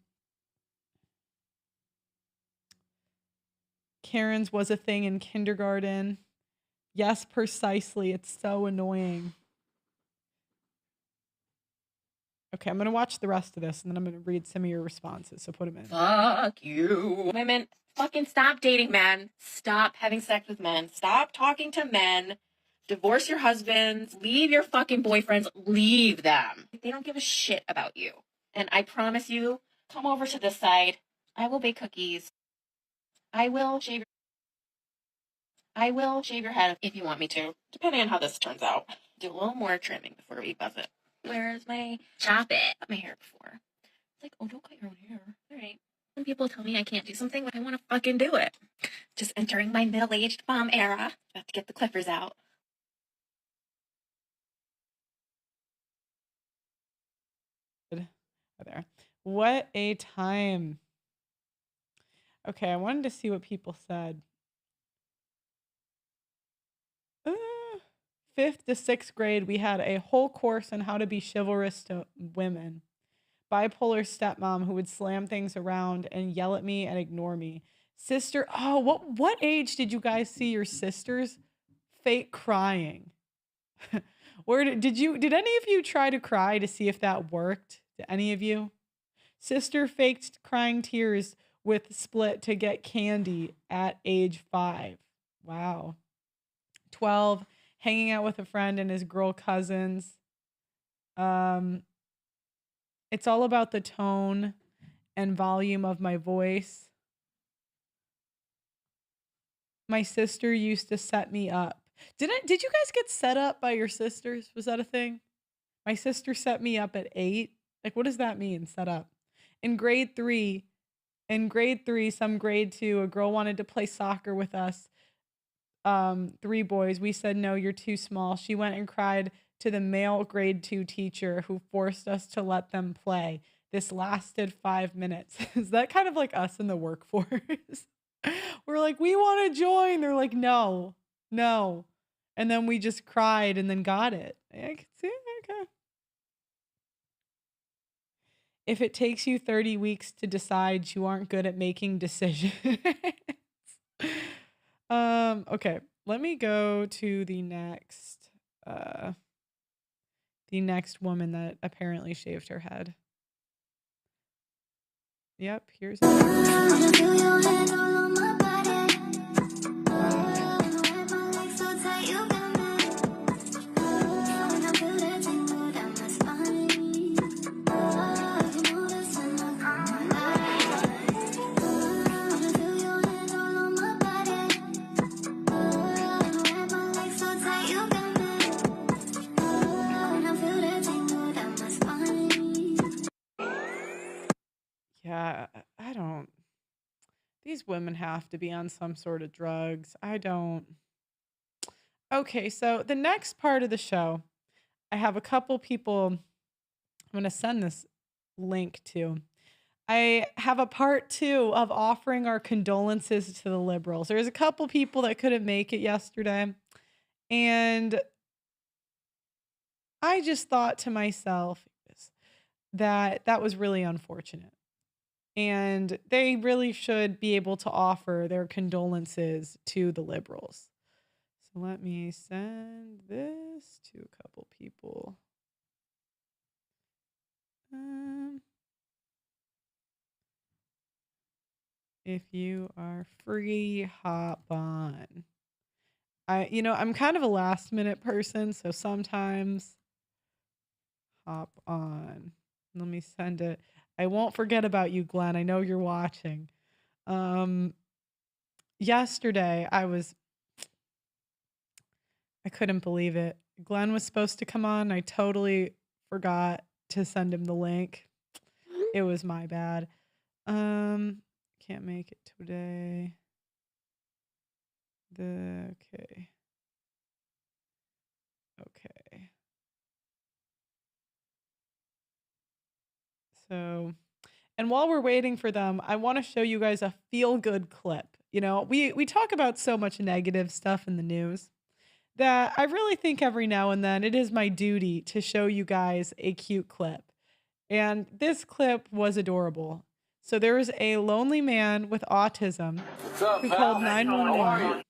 Karen's was a thing in kindergarten. Yes, precisely. It's so annoying. Okay, I'm gonna watch the rest of this and then I'm gonna read some of your responses. So put them in. Fuck you. Women, fucking stop dating men. Stop having sex with men. Stop talking to men. Divorce your husbands. Leave your fucking boyfriends. Leave them. They don't give a shit about you. And I promise you, come over to this side. I will bake cookies. I will shave your head if you want me to, depending on how this turns out. Do a little more trimming before we buzz it. Where's my chop it? Cut my hair before. It's like, oh, don't cut your own hair. All right. When people tell me I can't do something, I want to fucking do it. Just entering my middle-aged mom era. Have to get the clippers out. There. What a time. Okay, I wanted to see what people said. 5th to 6th grade, we had a whole course on how to be chivalrous to women. Bipolar stepmom who would slam things around and yell at me and ignore me. Sister, oh, what age did you guys see your sisters fake crying? Where did any of you try to cry to see if that worked? Did any of you? Sister faked crying tears with Split to get candy at age 5. Wow. 12, hanging out with a friend and his girl cousins. It's all about the tone and volume of my voice. My sister used to set me up. Did you guys get set up by your sisters? Was that a thing? My sister set me up at 8. Like, what does that mean, set up? In grade 3, some grade 2, a girl wanted to play soccer with us. 3 boys. We said, no, you're too small. She went and cried to the male grade 2 teacher who forced us to let them play. This lasted 5 minutes. Is that kind of like us in the workforce? We're like, we want to join. They're like, no. And then we just cried and then got it. I can see, okay. If it takes you 30 weeks to decide, you aren't good at making decisions. Okay, let me go to the next woman that apparently shaved her head. Yep, here's yeah, I don't. These women have to be on some sort of drugs. I don't. Okay, so the next part of the show, I have a couple people I'm going to send this link to. I have a part 2 of offering our condolences to the liberals. There's a couple people that couldn't make it yesterday. And I just thought to myself that that was really unfortunate. And they really should be able to offer their condolences to the liberals. So let me send this to a couple people. If you are free, hop on. I'm kind of a last minute person, so sometimes hop on. Let me send it. I won't forget about you, Glenn. I know you're watching. Yesterday I couldn't believe it. Glenn was supposed to come on. I totally forgot to send him the link. It was my bad. Can't make it today. Okay. Okay. So, and while we're waiting for them, I want to show you guys a feel-good clip. You know, we talk about so much negative stuff in the news that I really think every now and then it is my duty to show you guys a cute clip. And this clip was adorable. So there was a lonely man with autism What's up, who pal? called How are 911 you?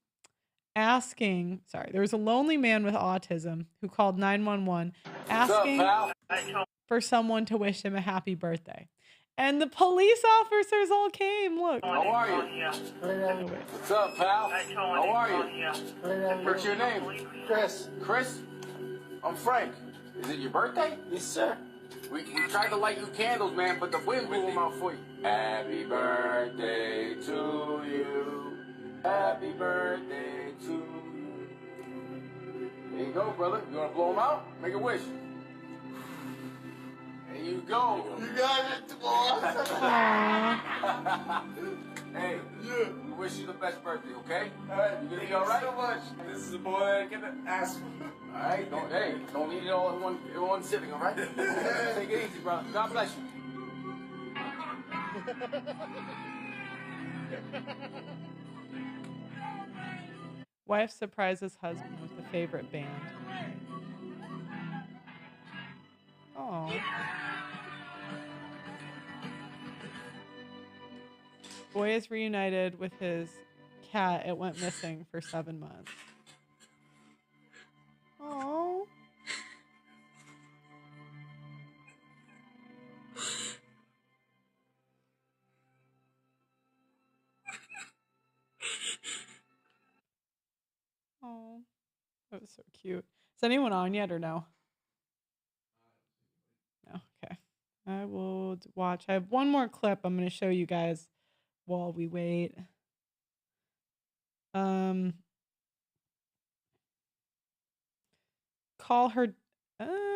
asking, sorry, there was a lonely man with autism who called 911 What's up, asking pal? for someone to wish him a happy birthday. And the police officers all came. Look. How are you? Oh, wait. What's up, pal? How are you? What's your name? Chris. Chris? I'm Frank. Is it your birthday? Yes, sir. We tried to light you candles, man, but the wind blew them out for you. Happy birthday to you. Happy birthday to you. There you go, brother. You want to blow them out? Make a wish. There you go. You got it, boss. Hey, we wish you the best birthday, okay? All right. You gonna be all right? Thank you so much. This is a boy that I get to ask for. All right. Don't need it all in one sitting, all right? Take it easy, brother. God bless you. Wife surprises husband with the favorite band. Oh. Boy is reunited with his cat. It went missing for 7 months. Oh. Oh. That was so cute. Is anyone on yet or no? No. Okay. I will watch. I have one more clip I'm going to show you guys while we wait. Call her.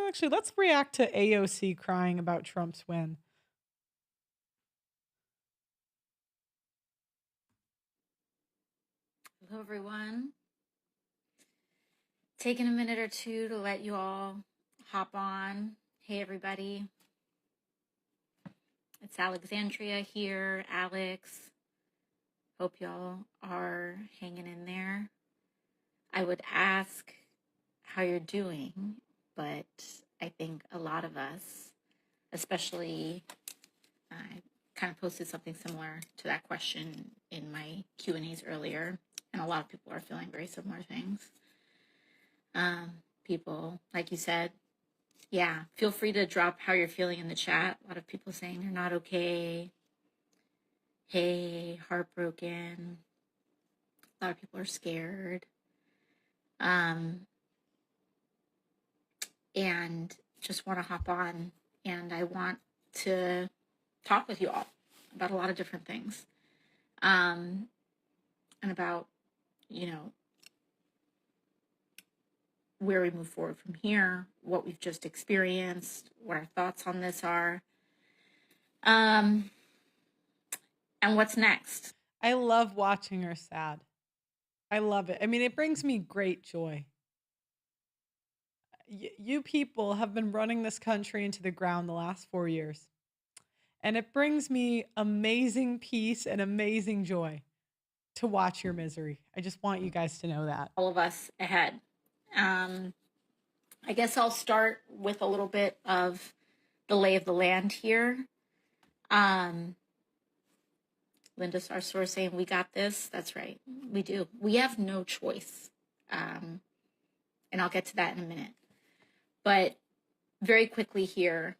Actually, let's react to AOC crying about Trump's win. Hello, everyone. Taking a minute or two to let you all hop on. Hey, everybody. It's Alexandria here. Alex. Hope y'all are hanging in there. I would ask how you're doing, but I think a lot of us, especially, I kind of posted something similar to that question in my Q&As earlier, and a lot of people are feeling very similar things. People, like you said, yeah, feel free to drop how you're feeling in the chat. A lot of people saying they're not okay. Hey, heartbroken. A lot of people are scared. And just want to hop on, and I want to talk with you all about a lot of different things. And about, you know, where we move forward from here, what we've just experienced, what our thoughts on this are, and what's next. I love watching her sad. I love it. I mean, it brings me great joy. You people have been running this country into the ground the last 4 years. And it brings me amazing peace and amazing joy to watch your misery. I just want you guys to know that. All of us ahead. I guess I'll start with a little bit of the lay of the land here. Linda Sarsour saying, we got this. That's right. We do. We have no choice. And I'll get to that in a minute. But very quickly here,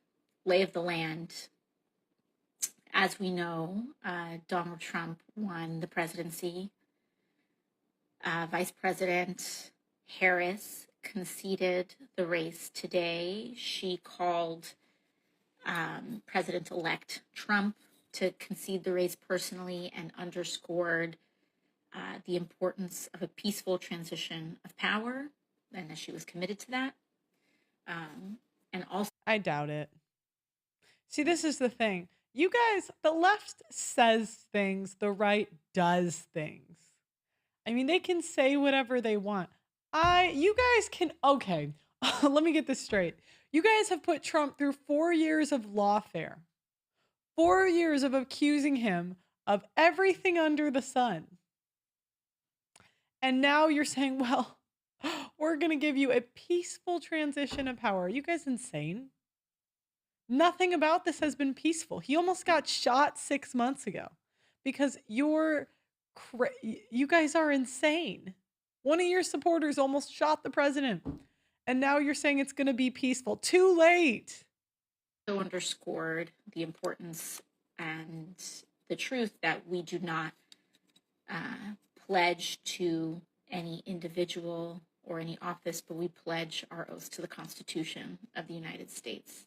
lay of the land. As we know, Donald Trump won the presidency. Vice President Harris conceded the race today. She called President-elect Trump to concede the race personally and underscored the importance of a peaceful transition of power, and that she was committed to that. And also, I doubt it. See, this is the thing. You guys, the left says things, the right does things. I mean, they can say whatever they want. You guys can, okay, let me get this straight. You guys have put Trump through 4 years of lawfare. 4 years of accusing him of everything under the sun. And now you're saying, well, we're going to give you a peaceful transition of power. Are you guys insane? Nothing about this has been peaceful. He almost got shot 6 months ago because you guys are insane. One of your supporters almost shot the president. And now you're saying it's going to be peaceful. Too late. So underscored the importance and the truth that we do not pledge to any individual or any office, but we pledge our oaths to the Constitution of the United States.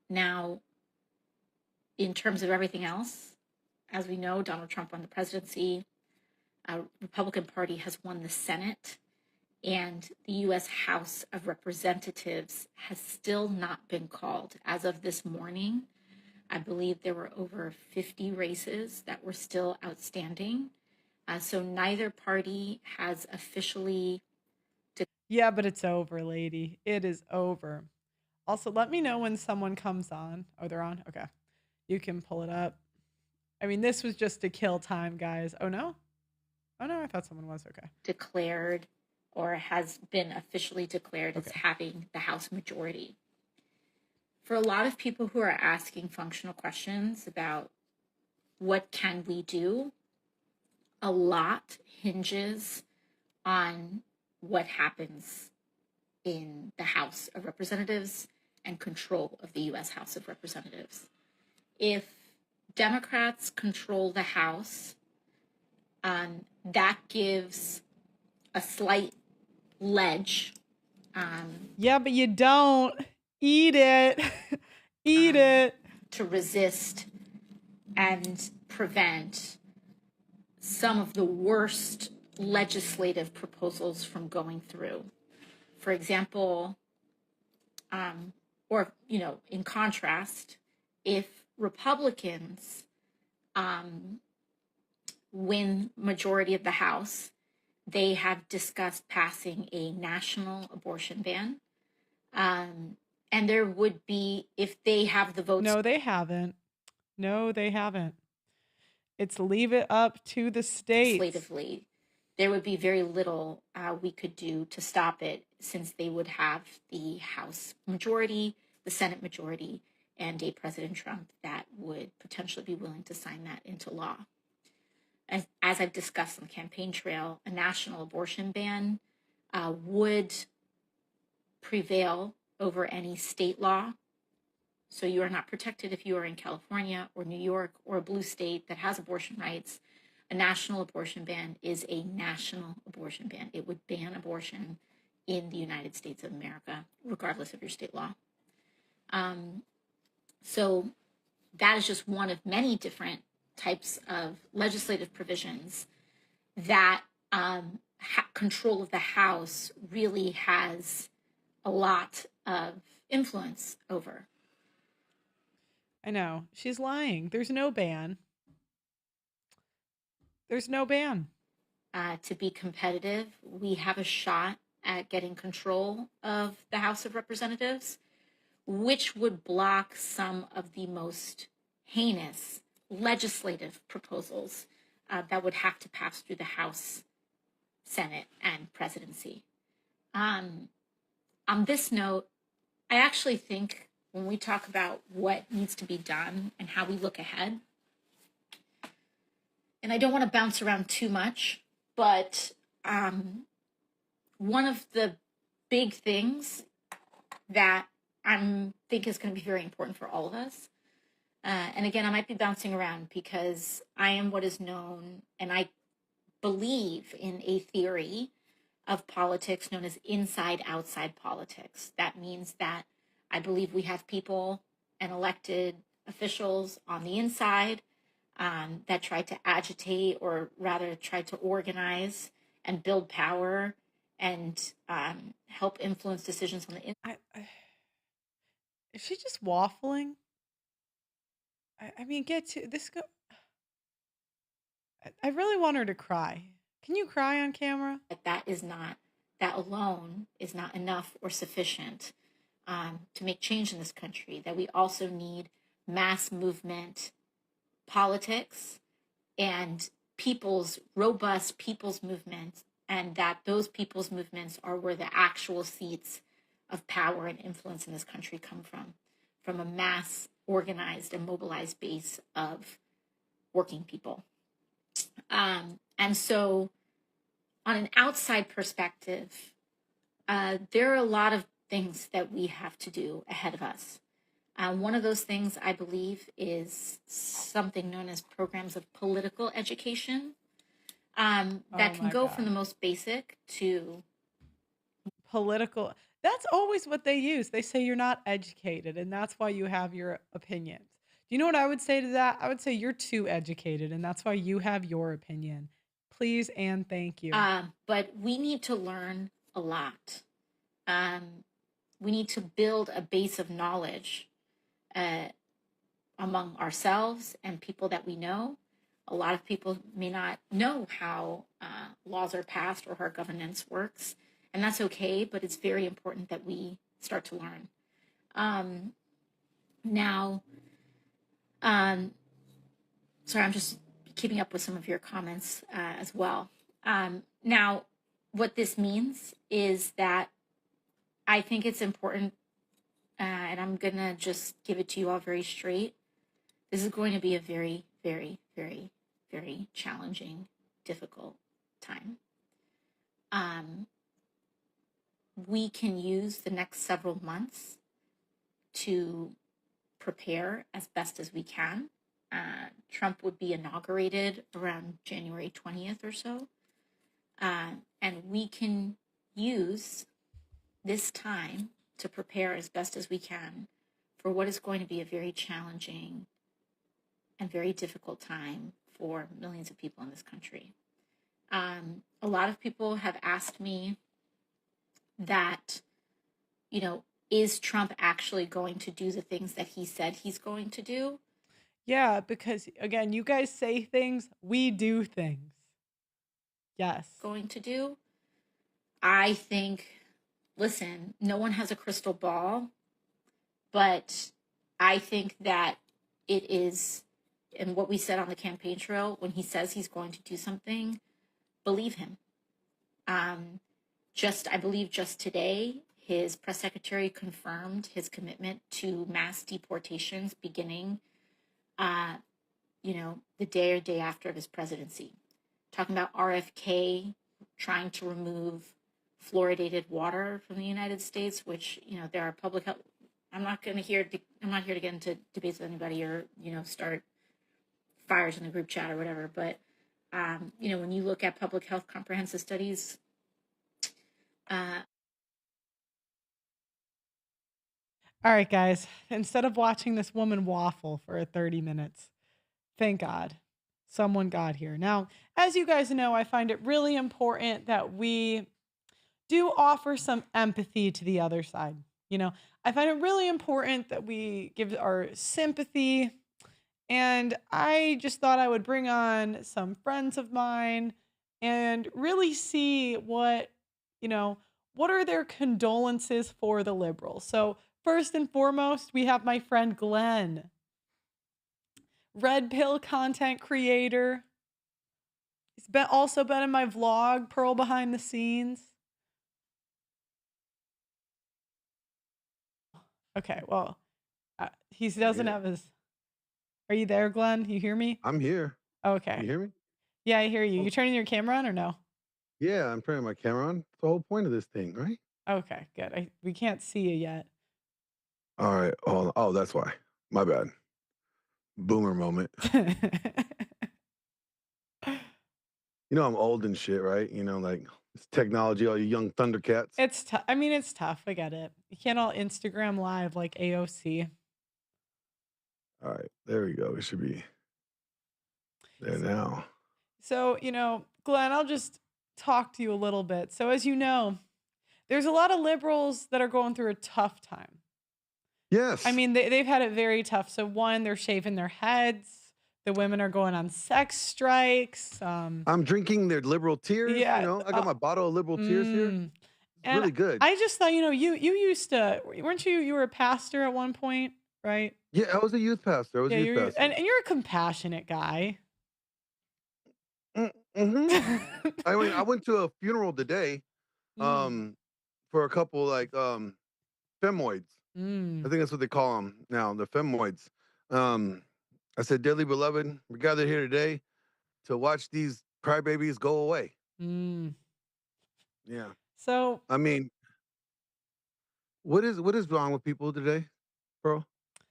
Now, in terms of everything else, as we know, Donald Trump won the presidency. Republican Party has won the Senate, and the U.S. House of Representatives has still not been called. As of this morning, I believe there were over 50 races that were still outstanding. So neither party has officially... Yeah, but it's over, lady. It is over. Also, let me know when someone comes on. Oh, they're on? Okay. You can pull it up. I mean, this was just to kill time, guys. Oh, no? Oh, no, I thought someone was. Okay. Declared or has been officially declared as having the House majority. For a lot of people who are asking functional questions about what can we do, a lot hinges on what happens in the House of Representatives and control of the U.S. House of Representatives. If Democrats control the House, that gives a slight ledge. Yeah, but you don't. Eat it. Eat it. To resist and prevent some of the worst legislative proposals from going through. For example, in contrast, if Republicans win majority of the House, they have discussed passing a national abortion ban. And there would be, if they have the votes... No, they haven't. No, they haven't. It's leave it up to the states. Legislatively, there would be very little we could do to stop it, since they would have the House majority, the Senate majority, and a President Trump that would potentially be willing to sign that into law. As I've discussed on the campaign trail, a national abortion ban would prevail over any state law. So you are not protected if you are in California or New York or a blue state that has abortion rights. A national abortion ban is a national abortion ban. It would ban abortion in the United States of America, regardless of your state law. So that is just one of many different types of legislative provisions that control of the House really has a lot of influence over. I know. She's lying. There's no ban. There's no ban. To be competitive, we have a shot at getting control of the House of Representatives, which would block some of the most heinous legislative proposals that would have to pass through the House, Senate, and presidency. On this note, I actually think when we talk about what needs to be done and how we look ahead, and I don't want to bounce around too much, but one of the big things that I think is going to be very important for all of us, and again, I might be bouncing around because I am what is known, and I believe in a theory of politics known as inside-outside politics. That means that I believe we have people and elected officials on the inside that try to agitate, or rather try to organize and build power and help influence decisions on the inside. Is she just waffling? I mean, get to this. I really want her to cry. Can you cry on camera? That is not that alone is not enough or sufficient to make change in this country, that we also need mass movement politics and robust people's movements, and that those people's movements are where the actual seats of power and influence in this country come from a mass organized and mobilized base of working people. And so on an outside perspective, there are a lot of things that we have to do ahead of us. One of those things, I believe, is something known as programs of political education that can go from the most basic to Political. That's always what they use. They say you're not educated, and that's why you have your opinions. Do you know what I would say to that? I would say you're too educated, and that's why you have your opinion. Please and thank you. But we need to learn a lot. We need to build a base of knowledge among ourselves and people that we know. A lot of people may not know how laws are passed or how governance works, and that's okay, but it's very important that we start to learn. Sorry, I'm just keeping up with some of your comments as well. Now, what this means is that I think it's important, and I'm going to just give it to you all very straight. This is going to be a very, very, very, very challenging, difficult time. We can use the next several months to prepare as best as we can. Trump would be inaugurated around January 20th or so. And we can use this time to prepare as best as we can for what is going to be a very challenging and very difficult time for millions of people in this country. A lot of people have asked me that, is Trump actually going to do the things that he said he's going to do? Yeah, because again, you guys say things, we do things. Yes. Going to do? I think, listen, no one has a crystal ball, but I think that it is, and what we said on the campaign trail, when he says he's going to do something, believe him. I believe just today, his press secretary confirmed his commitment to mass deportations beginning, the day or day after his presidency. Talking about RFK trying to remove fluoridated water from the United States, which, there are public health. I'm not here to get into debates with anybody or, start fires in the group chat or whatever. But, when you look at public health comprehensive studies, All right, guys, instead of watching this woman waffle for 30 minutes, thank God someone got here. Now, as you guys know, I find it really important that we do offer some empathy to the other side. I find it really important that we give our sympathy. And I just thought I would bring on some friends of mine and really see what are their condolences for the liberals. So first and foremost, we have my friend Glenn, red pill content creator. He's also been in my vlog, Pearl Behind the Scenes. Okay, well, he doesn't have his. Are you there, Glenn? You hear me? I'm here. Okay. You hear me? Yeah, I hear you. You turning your camera on or no? Yeah, I'm turning my camera on. It's the whole point of this thing, right? Okay, good. We can't see you yet. All right. Oh, that's why. My bad. Boomer moment. I'm old and shit, right? Like it's technology, all you young Thundercats. It's tough. I mean, it's tough. I get it. You can't all Instagram live like AOC. All right, there we go. It should be there now. So, Glenn, I'll just talk to you a little bit. So, as you know, there's a lot of liberals that are going through a tough time. Yes. I mean, they've had it very tough. So, one, they're shaving their heads. The women are going on sex strikes. I'm drinking their liberal tears. Yeah, I got my bottle of liberal tears here. It's And really good. I just thought, you used to, weren't you were a pastor at one point, right? Yeah, I was a youth pastor. I was Yeah, a youth you're pastor. and you're a compassionate guy. Mm-hmm. I mean, I went to a funeral today, Mm. for a couple like femoids. I Mm. think that's what they call them now, the femoids. Um, I said, dearly beloved, we gathered here today to watch these crybabies go away. Mm. Yeah. So I mean, what is wrong with people today, bro?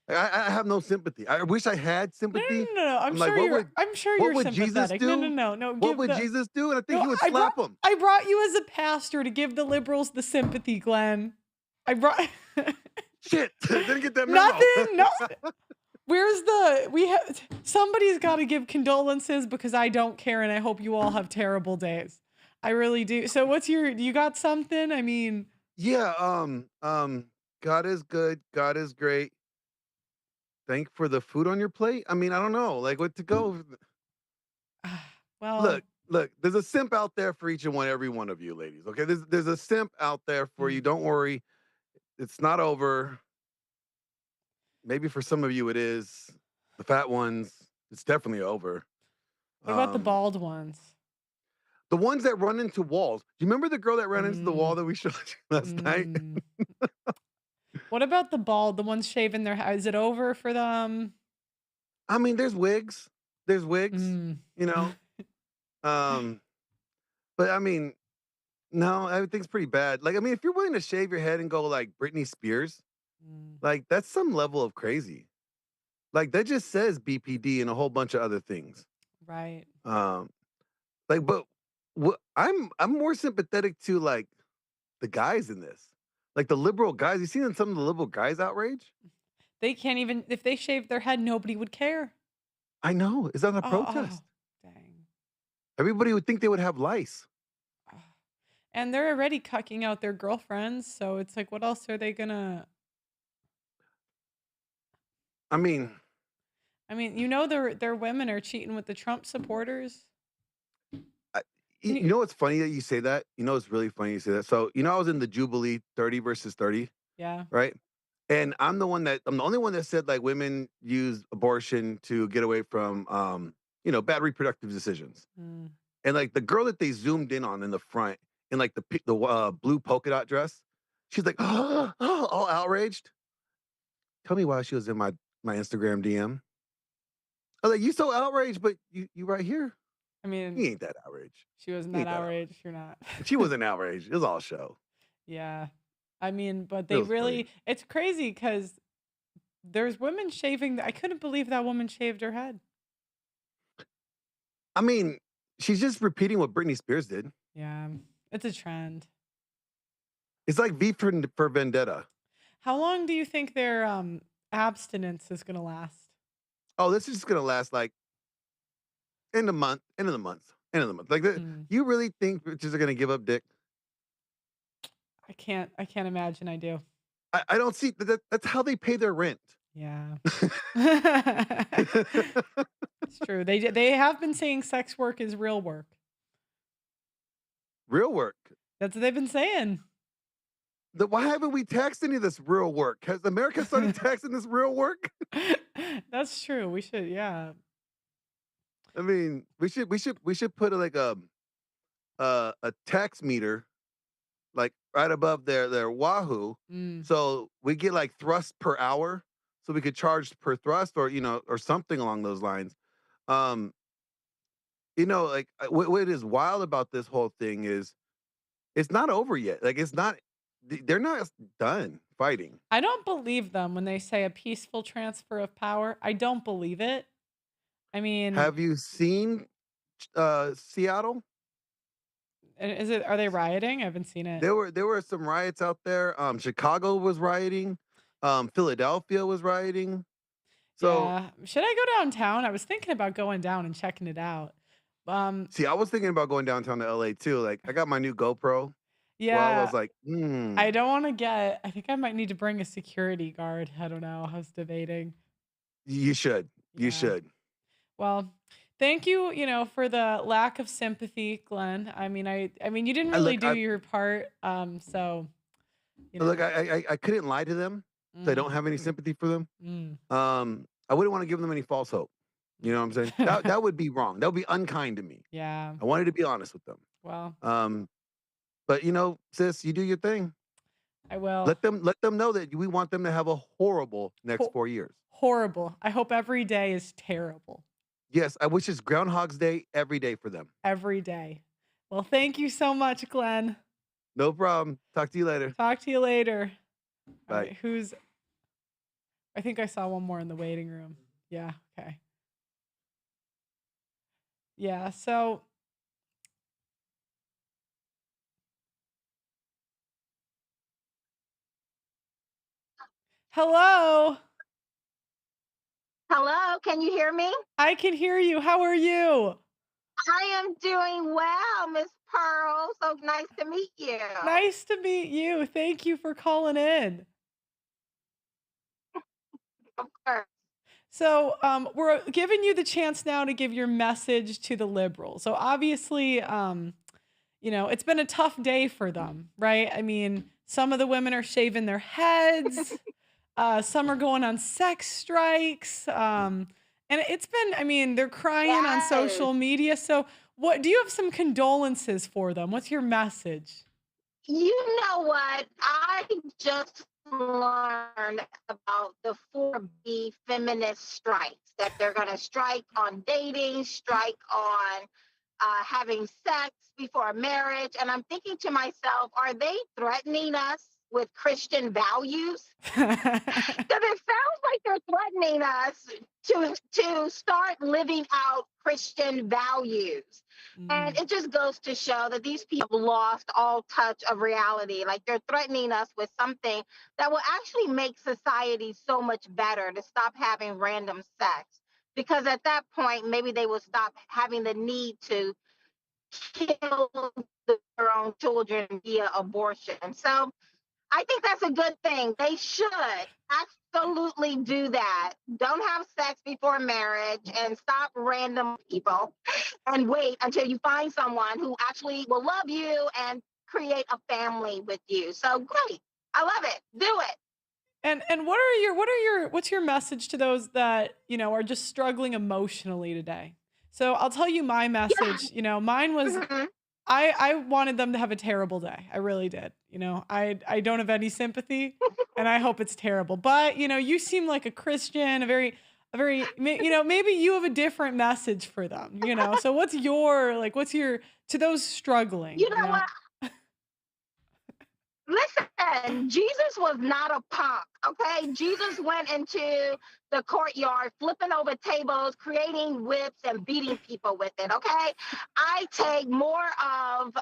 I have no sympathy. I wish I had no, sympathy. no, no, no. I'm like, I'm sure what you're would Jesus sympathetic. No, no, do? no, no. What Give would the Jesus do? And I think no. he would slap them. I brought you as a pastor to give the liberals the sympathy, Glenn. I brought Shit, didn't get that memo. nothing. No. Where's the we have somebody's got to give condolences because I don't care and I hope you all have terrible days. I really do. So what's you got something? I mean, Yeah, God is good. God is great. Thank for the food on your plate. I mean, I don't know, like what to go. well, Look, there's a simp out there for each and every one of you ladies. Okay, there's a simp out there for you. Don't worry, it's not over. Maybe for some of you it is. The fat ones, it's definitely over. what about the Um, bald ones? the ones that run into walls. Do you remember the girl that ran into the wall Mm, that we showed you last night? mm. What about the ones shaving their hair? Is it over for them? I mean, there's wigs. There's wigs, Mm. you know. Um, but I mean, no, everything's pretty bad. Like, I mean, if you're willing to shave your head and go like Britney Spears, Mm. like that's some level of crazy. Like that just says BPD and a whole bunch of other things. Right. Um, like, but I'm more sympathetic to like the guys in this, like the liberal guys. You seen some of the liberal guys outrage? They can't even if they shaved their head, nobody would care. I know. Is that a Oh, protest? dang. Everybody would think they would have lice. And they're already cucking out their girlfriends, so it's like, what else are they gonna? I mean, I mean, their women are cheating with the Trump supporters. I, Can you know what's funny that you say that? You know it's really funny you say that. So I was in the Jubilee 30 versus 30, Yeah. right? And I'm the only one that said like women use abortion to get away from bad reproductive decisions. Mm. And like the girl that they zoomed in on in the front in like the blue polka dot dress, she's like all outraged. Tell me why she was in my Instagram DM. I was like, you so outraged, but you right here. I You mean, ain't that outraged. she wasn't You that ain't that outraged. outraged. You're not. She wasn't outraged. It was all show. Yeah. I mean, but It they was funny. really, it's crazy because there's women shaving. I couldn't believe that woman shaved her head. I mean, she's just repeating what Britney Spears did. Yeah. It's a trend. It's like V for Vendetta. How long do you think their abstinence is going to last? Oh, this is just gonna last like end of the month, end of the month, end of the month. Like, you really think bitches are gonna give up dick? I can't imagine I do. I don't see that's how they pay their rent. Yeah. It's true. They have been saying sex work is real work. Real work. That's what they've been saying. Why haven't we taxed any of this real work? Has America started taxing this real work? That's true. We should, yeah. I mean, we should put like a tax meter like right above their Wahoo, Mm. so we get like thrust per hour, so we could charge per thrust or or something along those lines. Um, like what is wild about this whole thing is it's not over yet. Like it's not, they're not done fighting. I don't believe them when they say a peaceful transfer of power. I don't believe it. I mean, Have you seen Seattle? are they rioting? I haven't seen it. There were some riots out there. Chicago was rioting. Philadelphia was rioting. So Yeah. Should I go downtown? I was thinking about going down and checking it out. see, I was thinking about going downtown to LA too. Like I got my new GoPro. Well, I Yeah. was like, I don't want to get, I think I might need to bring a security guard. I don't know. I was debating. you should. You Yeah. should. Well, Thank you, for the lack of sympathy, Glenn. I mean, you didn't I really look, do your part. So, you look, know. I couldn't lie to them, so I don't Mm, have any sympathy for them. mm. I wouldn't want to give them any false hope. You know what I'm saying? That would be wrong. That would be unkind to me. Yeah. I wanted to be honest with them. Well, Um, but sis, you do your thing. I will. Let them know that we want them to have a horrible next Ho 4 years. horrible. I hope every day is terrible. Yes, I wish it's Groundhog's Day every day for them. Every day. Well, thank you so much, Glenn. No problem. Talk to you later. Talk to you later. All Bye. right, I think I saw one more in the waiting room. Yeah, okay. Yeah, so hello. Hello, can you hear me? I can hear you. How are you? I am doing well, Miss Pearl. So nice to meet you. Nice to meet you. Thank you for calling in. Of course. So, we're giving you the chance now to give your message to the liberals. So obviously, it's been a tough day for them, right? I mean, some of the women are shaving their heads. Some are going on sex strikes. And it's been, I mean, they're crying on Yes. social media. So, what do you have some condolences for them? What's your message? You know what? I just learned about the 4B feminist strikes that they're going to strike on dating, strike on having sex before marriage. And I'm thinking to myself, are they threatening us with Christian values? Because it sounds like they're threatening us to start living out Christian values. And Mm. it just goes to show that these people have lost all touch of reality. Like they're threatening us with something that will actually make society so much better to stop having random sex. Because at that point, maybe they will stop having the need to kill their own children via abortion. So I think that's a good thing. They should absolutely do that. Don't have sex before marriage and stop random people and wait until you find someone who actually will love you and create a family with you. So great. I love it. Do it. And what's your message to those that, are just struggling emotionally today? So I'll tell you my message. Mine was Mhm. I wanted them to have a terrible day. I really did. I don't have any sympathy and I hope it's terrible. But, you seem like a Christian, maybe you have a different message for them. So what's your to those struggling, You know what? Listen, Jesus was not a punk, okay? Jesus went into the courtyard, flipping over tables, creating whips, and beating people with it, okay? I take more of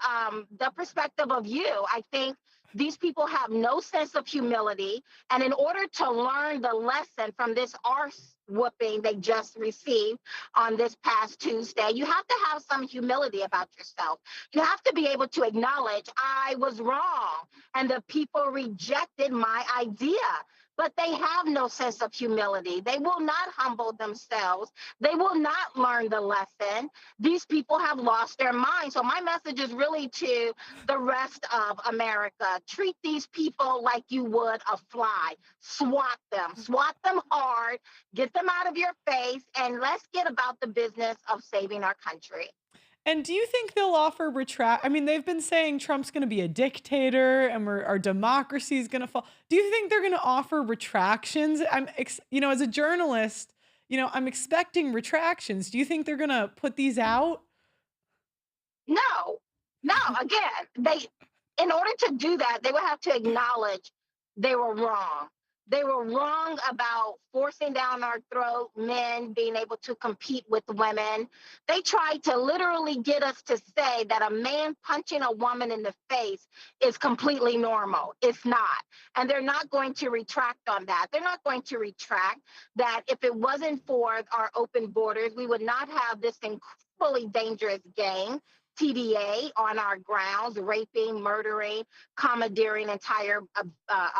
the perspective of you. I think these people have no sense of humility. And in order to learn the lesson from this arse whooping they just received on this past Tuesday, you have to have some humility about yourself. You have to be able to acknowledge I was wrong and the people rejected my idea. But they have no sense of humility. They will not humble themselves. They will not learn the lesson. These people have lost their mind. So, my message is really to the rest of America. Treat these people like you would a fly. Swat them hard, get them out of your face, and let's get about the business of saving our country. And do you think they'll offer I mean, they've been saying Trump's going to be a dictator and our democracy is going to fall. Do you think they're going to offer retractions? As a journalist, I'm expecting retractions. Do you think they're going to put these out? No, no. Again, in order to do that, they would have to acknowledge they were wrong. They were wrong about forcing down our throat men being able to compete with women. They tried to literally get us to say that a man punching a woman in the face is completely normal. It's not. And they're not going to retract on that. They're not going to retract that if it wasn't for our open borders, we would not have this incredibly dangerous gang TDA on our grounds, raping, murdering, commandeering entire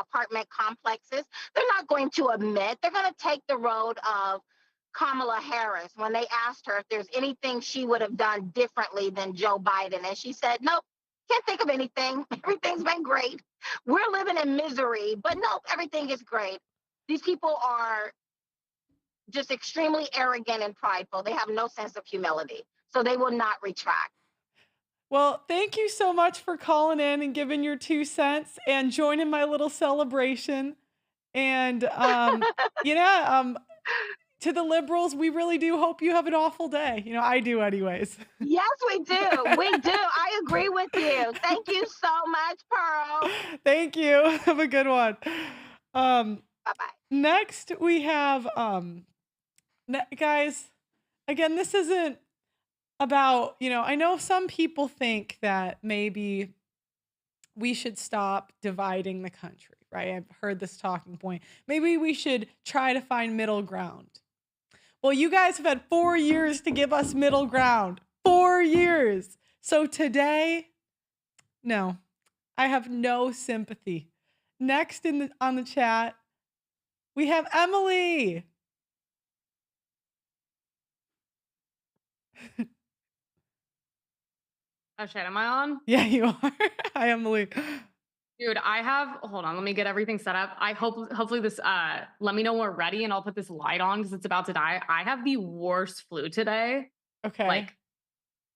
apartment complexes. They're not going to admit. They're going to take the road of Kamala Harris when they asked her if there's anything she would have done differently than Joe Biden. And she said, nope, can't think of anything. Everything's been great. We're living in misery, but nope, everything is great. These people are just extremely arrogant and prideful. They have no sense of humility. So they will not retract. Well, thank you so much for calling in and giving your 2 cents and joining my little celebration. And yeah, to the liberals, we really do hope you have an awful day. You know, I do anyways. Yes, we do. We do. I agree with you. Thank you so much, Pearl. Thank you. Have a good one. Bye-bye. Next we have guys, again, this isn't about, I know some people think that maybe we should stop dividing the country, right? I've heard this talking point. Maybe we should try to find middle ground. Well, you guys have had 4 years to give us middle ground. 4 years. So today, no, I have no sympathy. Next on the chat, we have Emily. Oh shit, am I on? Yeah, you are. Hi, Emily. Dude, hold on, let me get everything set up. Hopefully this, let me know when we're ready and I'll put this light on because it's about to die. I have the worst flu today. Okay. Like,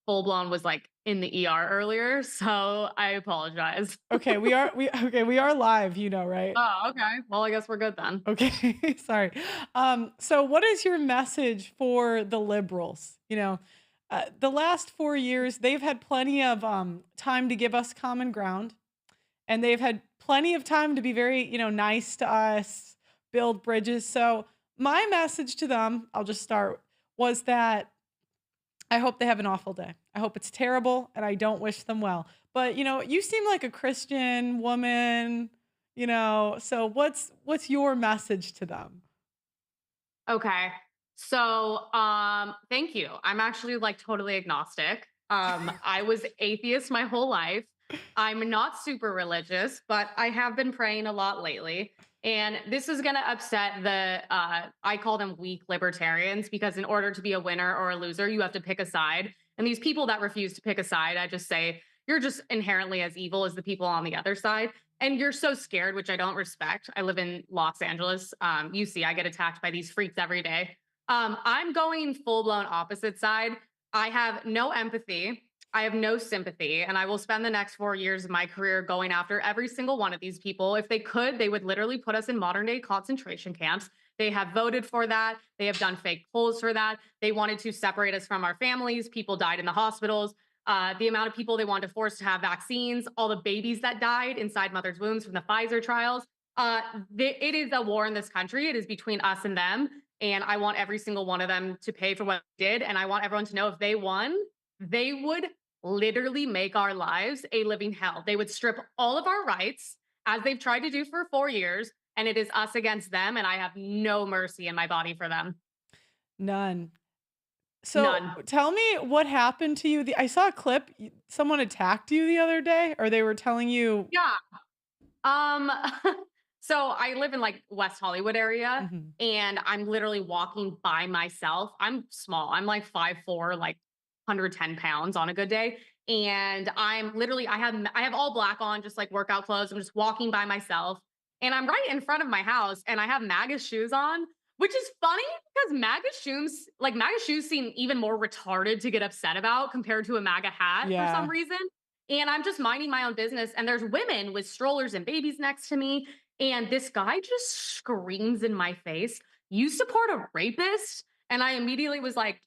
full blown was like in the ER earlier, so I apologize. Okay, we are live, right? Oh, okay. Well, I guess we're good then. Okay, sorry. So what is your message for the liberals? The last 4 years, they've had plenty of time to give us common ground. And they've had plenty of time to be very, nice to us, build bridges. So my message to them, I'll just start, was that I hope they have an awful day. I hope it's terrible, and I don't wish them well. But, you seem like a Christian woman, so what's your message to them? Okay. So, thank you. I'm actually like totally agnostic. I was atheist my whole life. I'm not super religious, but I have been praying a lot lately. And this is going to upset I call them weak libertarians, because in order to be a winner or a loser, you have to pick a side. And these people that refuse to pick a side, I just say, you're just inherently as evil as the people on the other side. And you're so scared, which I don't respect. I live in Los Angeles. You see, I get attacked by these freaks every day. I'm going full blown opposite side. I have no empathy. I have no sympathy, and I will spend the next 4 years of my career going after every single one of these people. If they could, they would literally put us in modern day concentration camps. They have voted for that. They have done fake polls for that. They wanted to separate us from our families. People died in the hospitals. The amount of people they wanted to force to have vaccines, all the babies that died inside mothers' wombs from the Pfizer trials. It is a war in this country. It is between us and them. And I want every single one of them to pay for what they did. And I want everyone to know if they won, they would literally make our lives a living hell. They would strip all of our rights, as they've tried to do for 4 years. And it is us against them. And I have no mercy in my body for them. None. So None. Tell me what happened to you. I saw a clip. Someone attacked you the other day, or they were telling you. Yeah. So I live in like West Hollywood area, and I'm literally walking by myself. I'm small. I'm like 5'4", like 110 pounds on a good day. And I'm literally, I have all black on, just like workout clothes. I'm just walking by myself, and I'm right in front of my house, and I have MAGA shoes on, which is funny because MAGA shoes seem even more retarded to get upset about compared to a MAGA hat for some reason. And I'm just minding my own business, and there's women with strollers and babies next to me. And this guy just screams in my face, "You support a rapist?" And I immediately was like,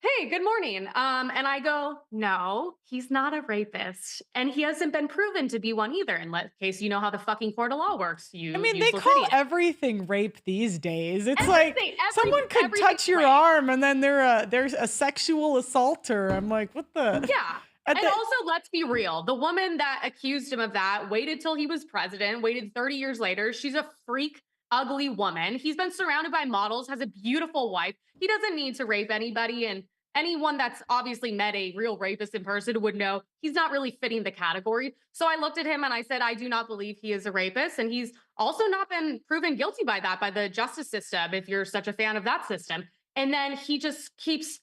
"Hey, good morning." And I go, "No, he's not a rapist. And he hasn't been proven to be one either, in case you know how the fucking court of law works, you I mean, they useless call idiot." everything rape these days. It's Everything, someone could touch your arm and then there's a sexual assaulter. I'm like, what the? Yeah. And also, let's be real. The woman that accused him of that waited till he was president, waited 30 years later. She's a freak, ugly woman. He's been surrounded by models, has a beautiful wife. He doesn't need to rape anybody. And anyone that's obviously met a real rapist in person would know he's not really fitting the category. So I looked at him and I said, I do not believe he is a rapist. And he's also not been proven guilty by that, by the justice system, if you're such a fan of that system. And then he just keeps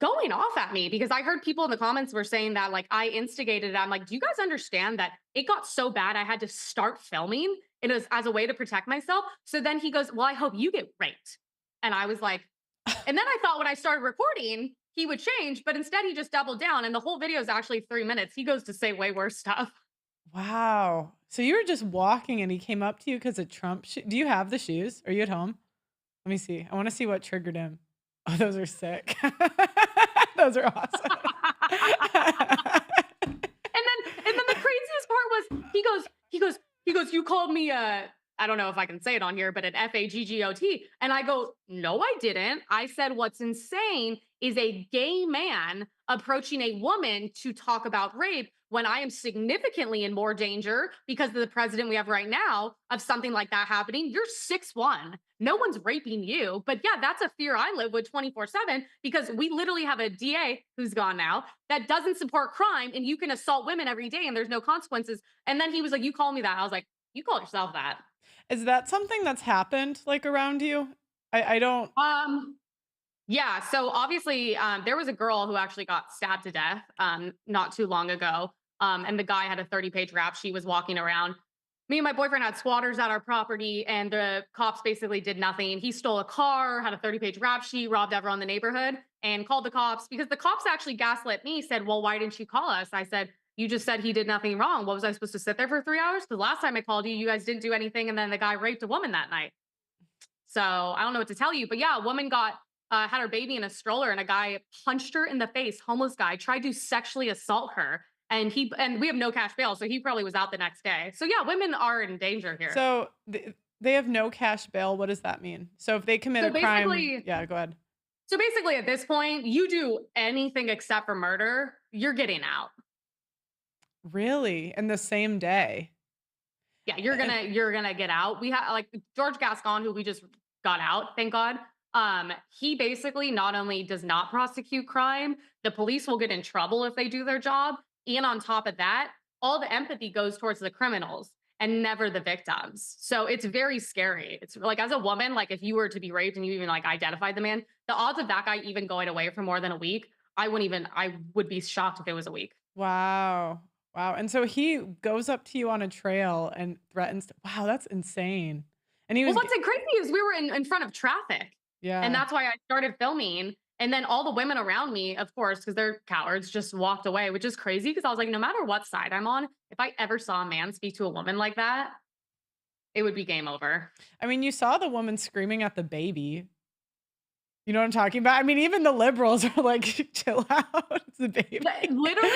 going off at me because I heard people in the comments were saying that like I instigated it. I'm like, do you guys understand that it got so bad I had to start filming? It was as a way to protect myself. So then he goes, well, I hope you get raped. And I was like, and then I thought when I started recording, he would change, but instead he just doubled down. And the whole video is actually 3 minutes. He goes to say way worse stuff. Wow. So you were just walking and he came up to you because of Trump. Do you have the shoes? Are you at home? Let me see. I want to see what triggered him. Oh, those are sick. Those are awesome. And then the craziest part was he goes, you called me I don't know if I can say it on here, but an FAGGOT. And I go, no, I didn't. I said what's insane is a gay man approaching a woman to talk about rape when I am significantly in more danger because of the president we have right now of something like that happening. You're 6'1". No one's raping you. But yeah, that's a fear I live with 24/7 because we literally have a DA who's gone now that doesn't support crime and you can assault women every day and there's no consequences. And then he was like, you call me that. I was like, you call yourself that. Is that something that's happened like around you? I don't. Yeah. So obviously, there was a girl who actually got stabbed to death not too long ago. And the guy had a 30-page rap sheet, was walking around. Me and my boyfriend had squatters at our property, and the cops basically did nothing. He stole a car, had a 30-page rap sheet, robbed everyone in the neighborhood, and called the cops because the cops actually gaslit me, said, well, why didn't you call us? I said, you just said he did nothing wrong. What was I supposed to sit there for 3 hours? Because last time I called you, you guys didn't do anything, and then the guy raped a woman that night. So I don't know what to tell you. But yeah, a woman had her baby in a stroller, and a guy punched her in the face, homeless guy, tried to sexually assault her. And we have no cash bail, so he probably was out the next day. So yeah, women are in danger here. So they have no cash bail. What does that mean? So if they commit a crime, yeah, go ahead. So basically, at this point, you do anything except for murder, you're getting out. Really? In the same day? Yeah, you're gonna get out. We have like George Gascon, who we just got out, thank God. He basically not only does not prosecute crime, the police will get in trouble if they do their job. And on top of that, all the empathy goes towards the criminals and never the victims. So it's very scary. It's like, as a woman, like if you were to be raped and you even like identified the man, the odds of that guy even going away for more than a week, I would be shocked if it was a week. Wow. Wow. And so he goes up to you on a trail and threatens wow, that's insane. And he was what's crazy is we were in front of traffic. Yeah. And that's why I started filming. And then all the women around me, of course, because they're cowards, just walked away, which is crazy because I was like, no matter what side I'm on, if I ever saw a man speak to a woman like that, it would be game over. I mean, you saw the woman screaming at the baby. You know what I'm talking about? I mean, even the liberals are like, chill out. It's a baby. Literally,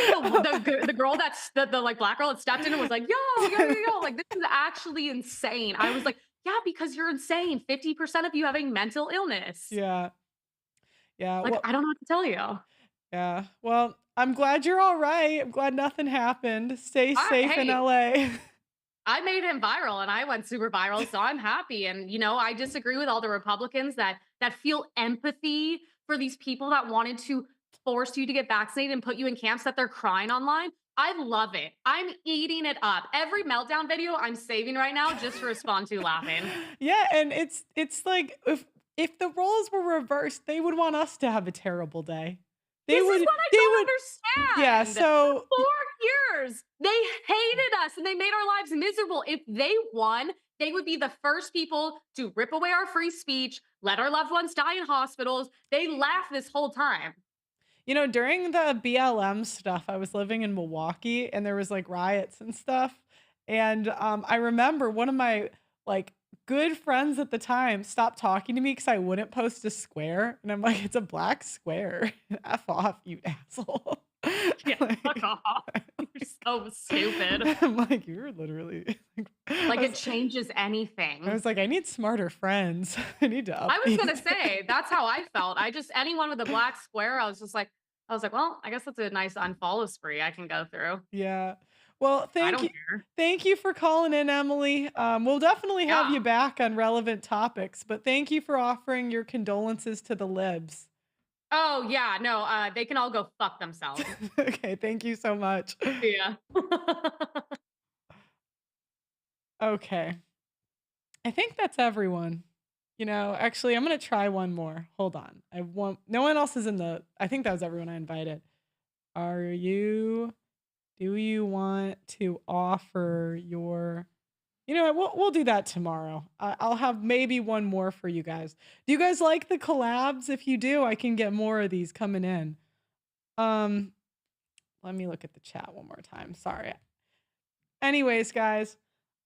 the girl the like black girl that stepped in and was like, yo, like this is actually insane. I was like, yeah, because you're insane. 50% of you having mental illness. Yeah. Yeah. Like, I don't know what to tell you. Yeah. Well, I'm glad you're all right. I'm glad nothing happened. Stay safe in LA. I made him viral and I went super viral, so I'm happy. And, you know, I disagree with all the Republicans that feel empathy for these people that wanted to force you to get vaccinated and put you in camps that they're crying online. I love it. I'm eating it up. Every meltdown video I'm saving right now just to respond to laughing. Yeah, and it's like if the roles were reversed, they would want us to have a terrible day. This is what I don't understand. Yeah, so for 4 years, they hated us and they made our lives miserable. If they won, they would be the first people to rip away our free speech, let our loved ones die in hospitals. They laughed this whole time. You know, during the BLM stuff, I was living in Milwaukee and there was like riots and stuff. And I remember one of my like good friends at the time stopped talking to me because I wouldn't post a square. And I'm like, it's a black square. F off, you asshole. Yeah, fuck off. You're so stupid. I'm like, you're literally like it changes anything. I was like, I need smarter friends. I need to up I was gonna say, that's how I felt. Anyone with a black square, I was like, well, I guess that's a nice unfollow spree I can go through. Yeah. Well, thank you for calling in, Emily. We'll definitely have you back on relevant topics, but thank you for offering your condolences to the libs. Oh, yeah. No, they can all go fuck themselves. Okay. Thank you so much. Yeah. Okay. I think that's everyone. Actually, I'm gonna try one more. Hold on. No one else is in the. I think that was everyone I invited. Are you? Do you want to offer your? You know what? We'll do that tomorrow. I'll have maybe one more for you guys. Do you guys like the collabs? If you do, I can get more of these coming in. Um, Let me look at the chat one more time. Sorry. Anyways, guys,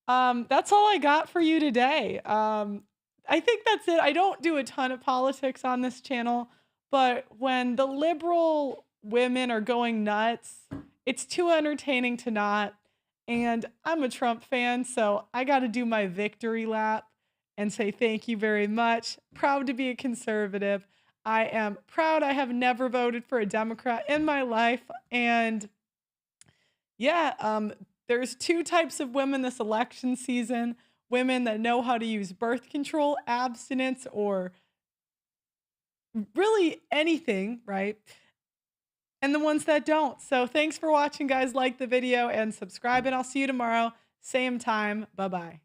that's all I got for you today. I think that's it. I don't do a ton of politics on this channel, but when the liberal women are going nuts, it's too entertaining to not. And I'm a Trump fan, so I got to do my victory lap and say thank you very much. Proud to be a conservative. I am proud I have never voted for a Democrat in my life. And yeah, there's two types of women this election season: women that know how to use birth control, abstinence, or really anything, right? And the ones that don't. So thanks for watching, guys. Like the video and subscribe, and I'll see you tomorrow, same time. Bye-bye.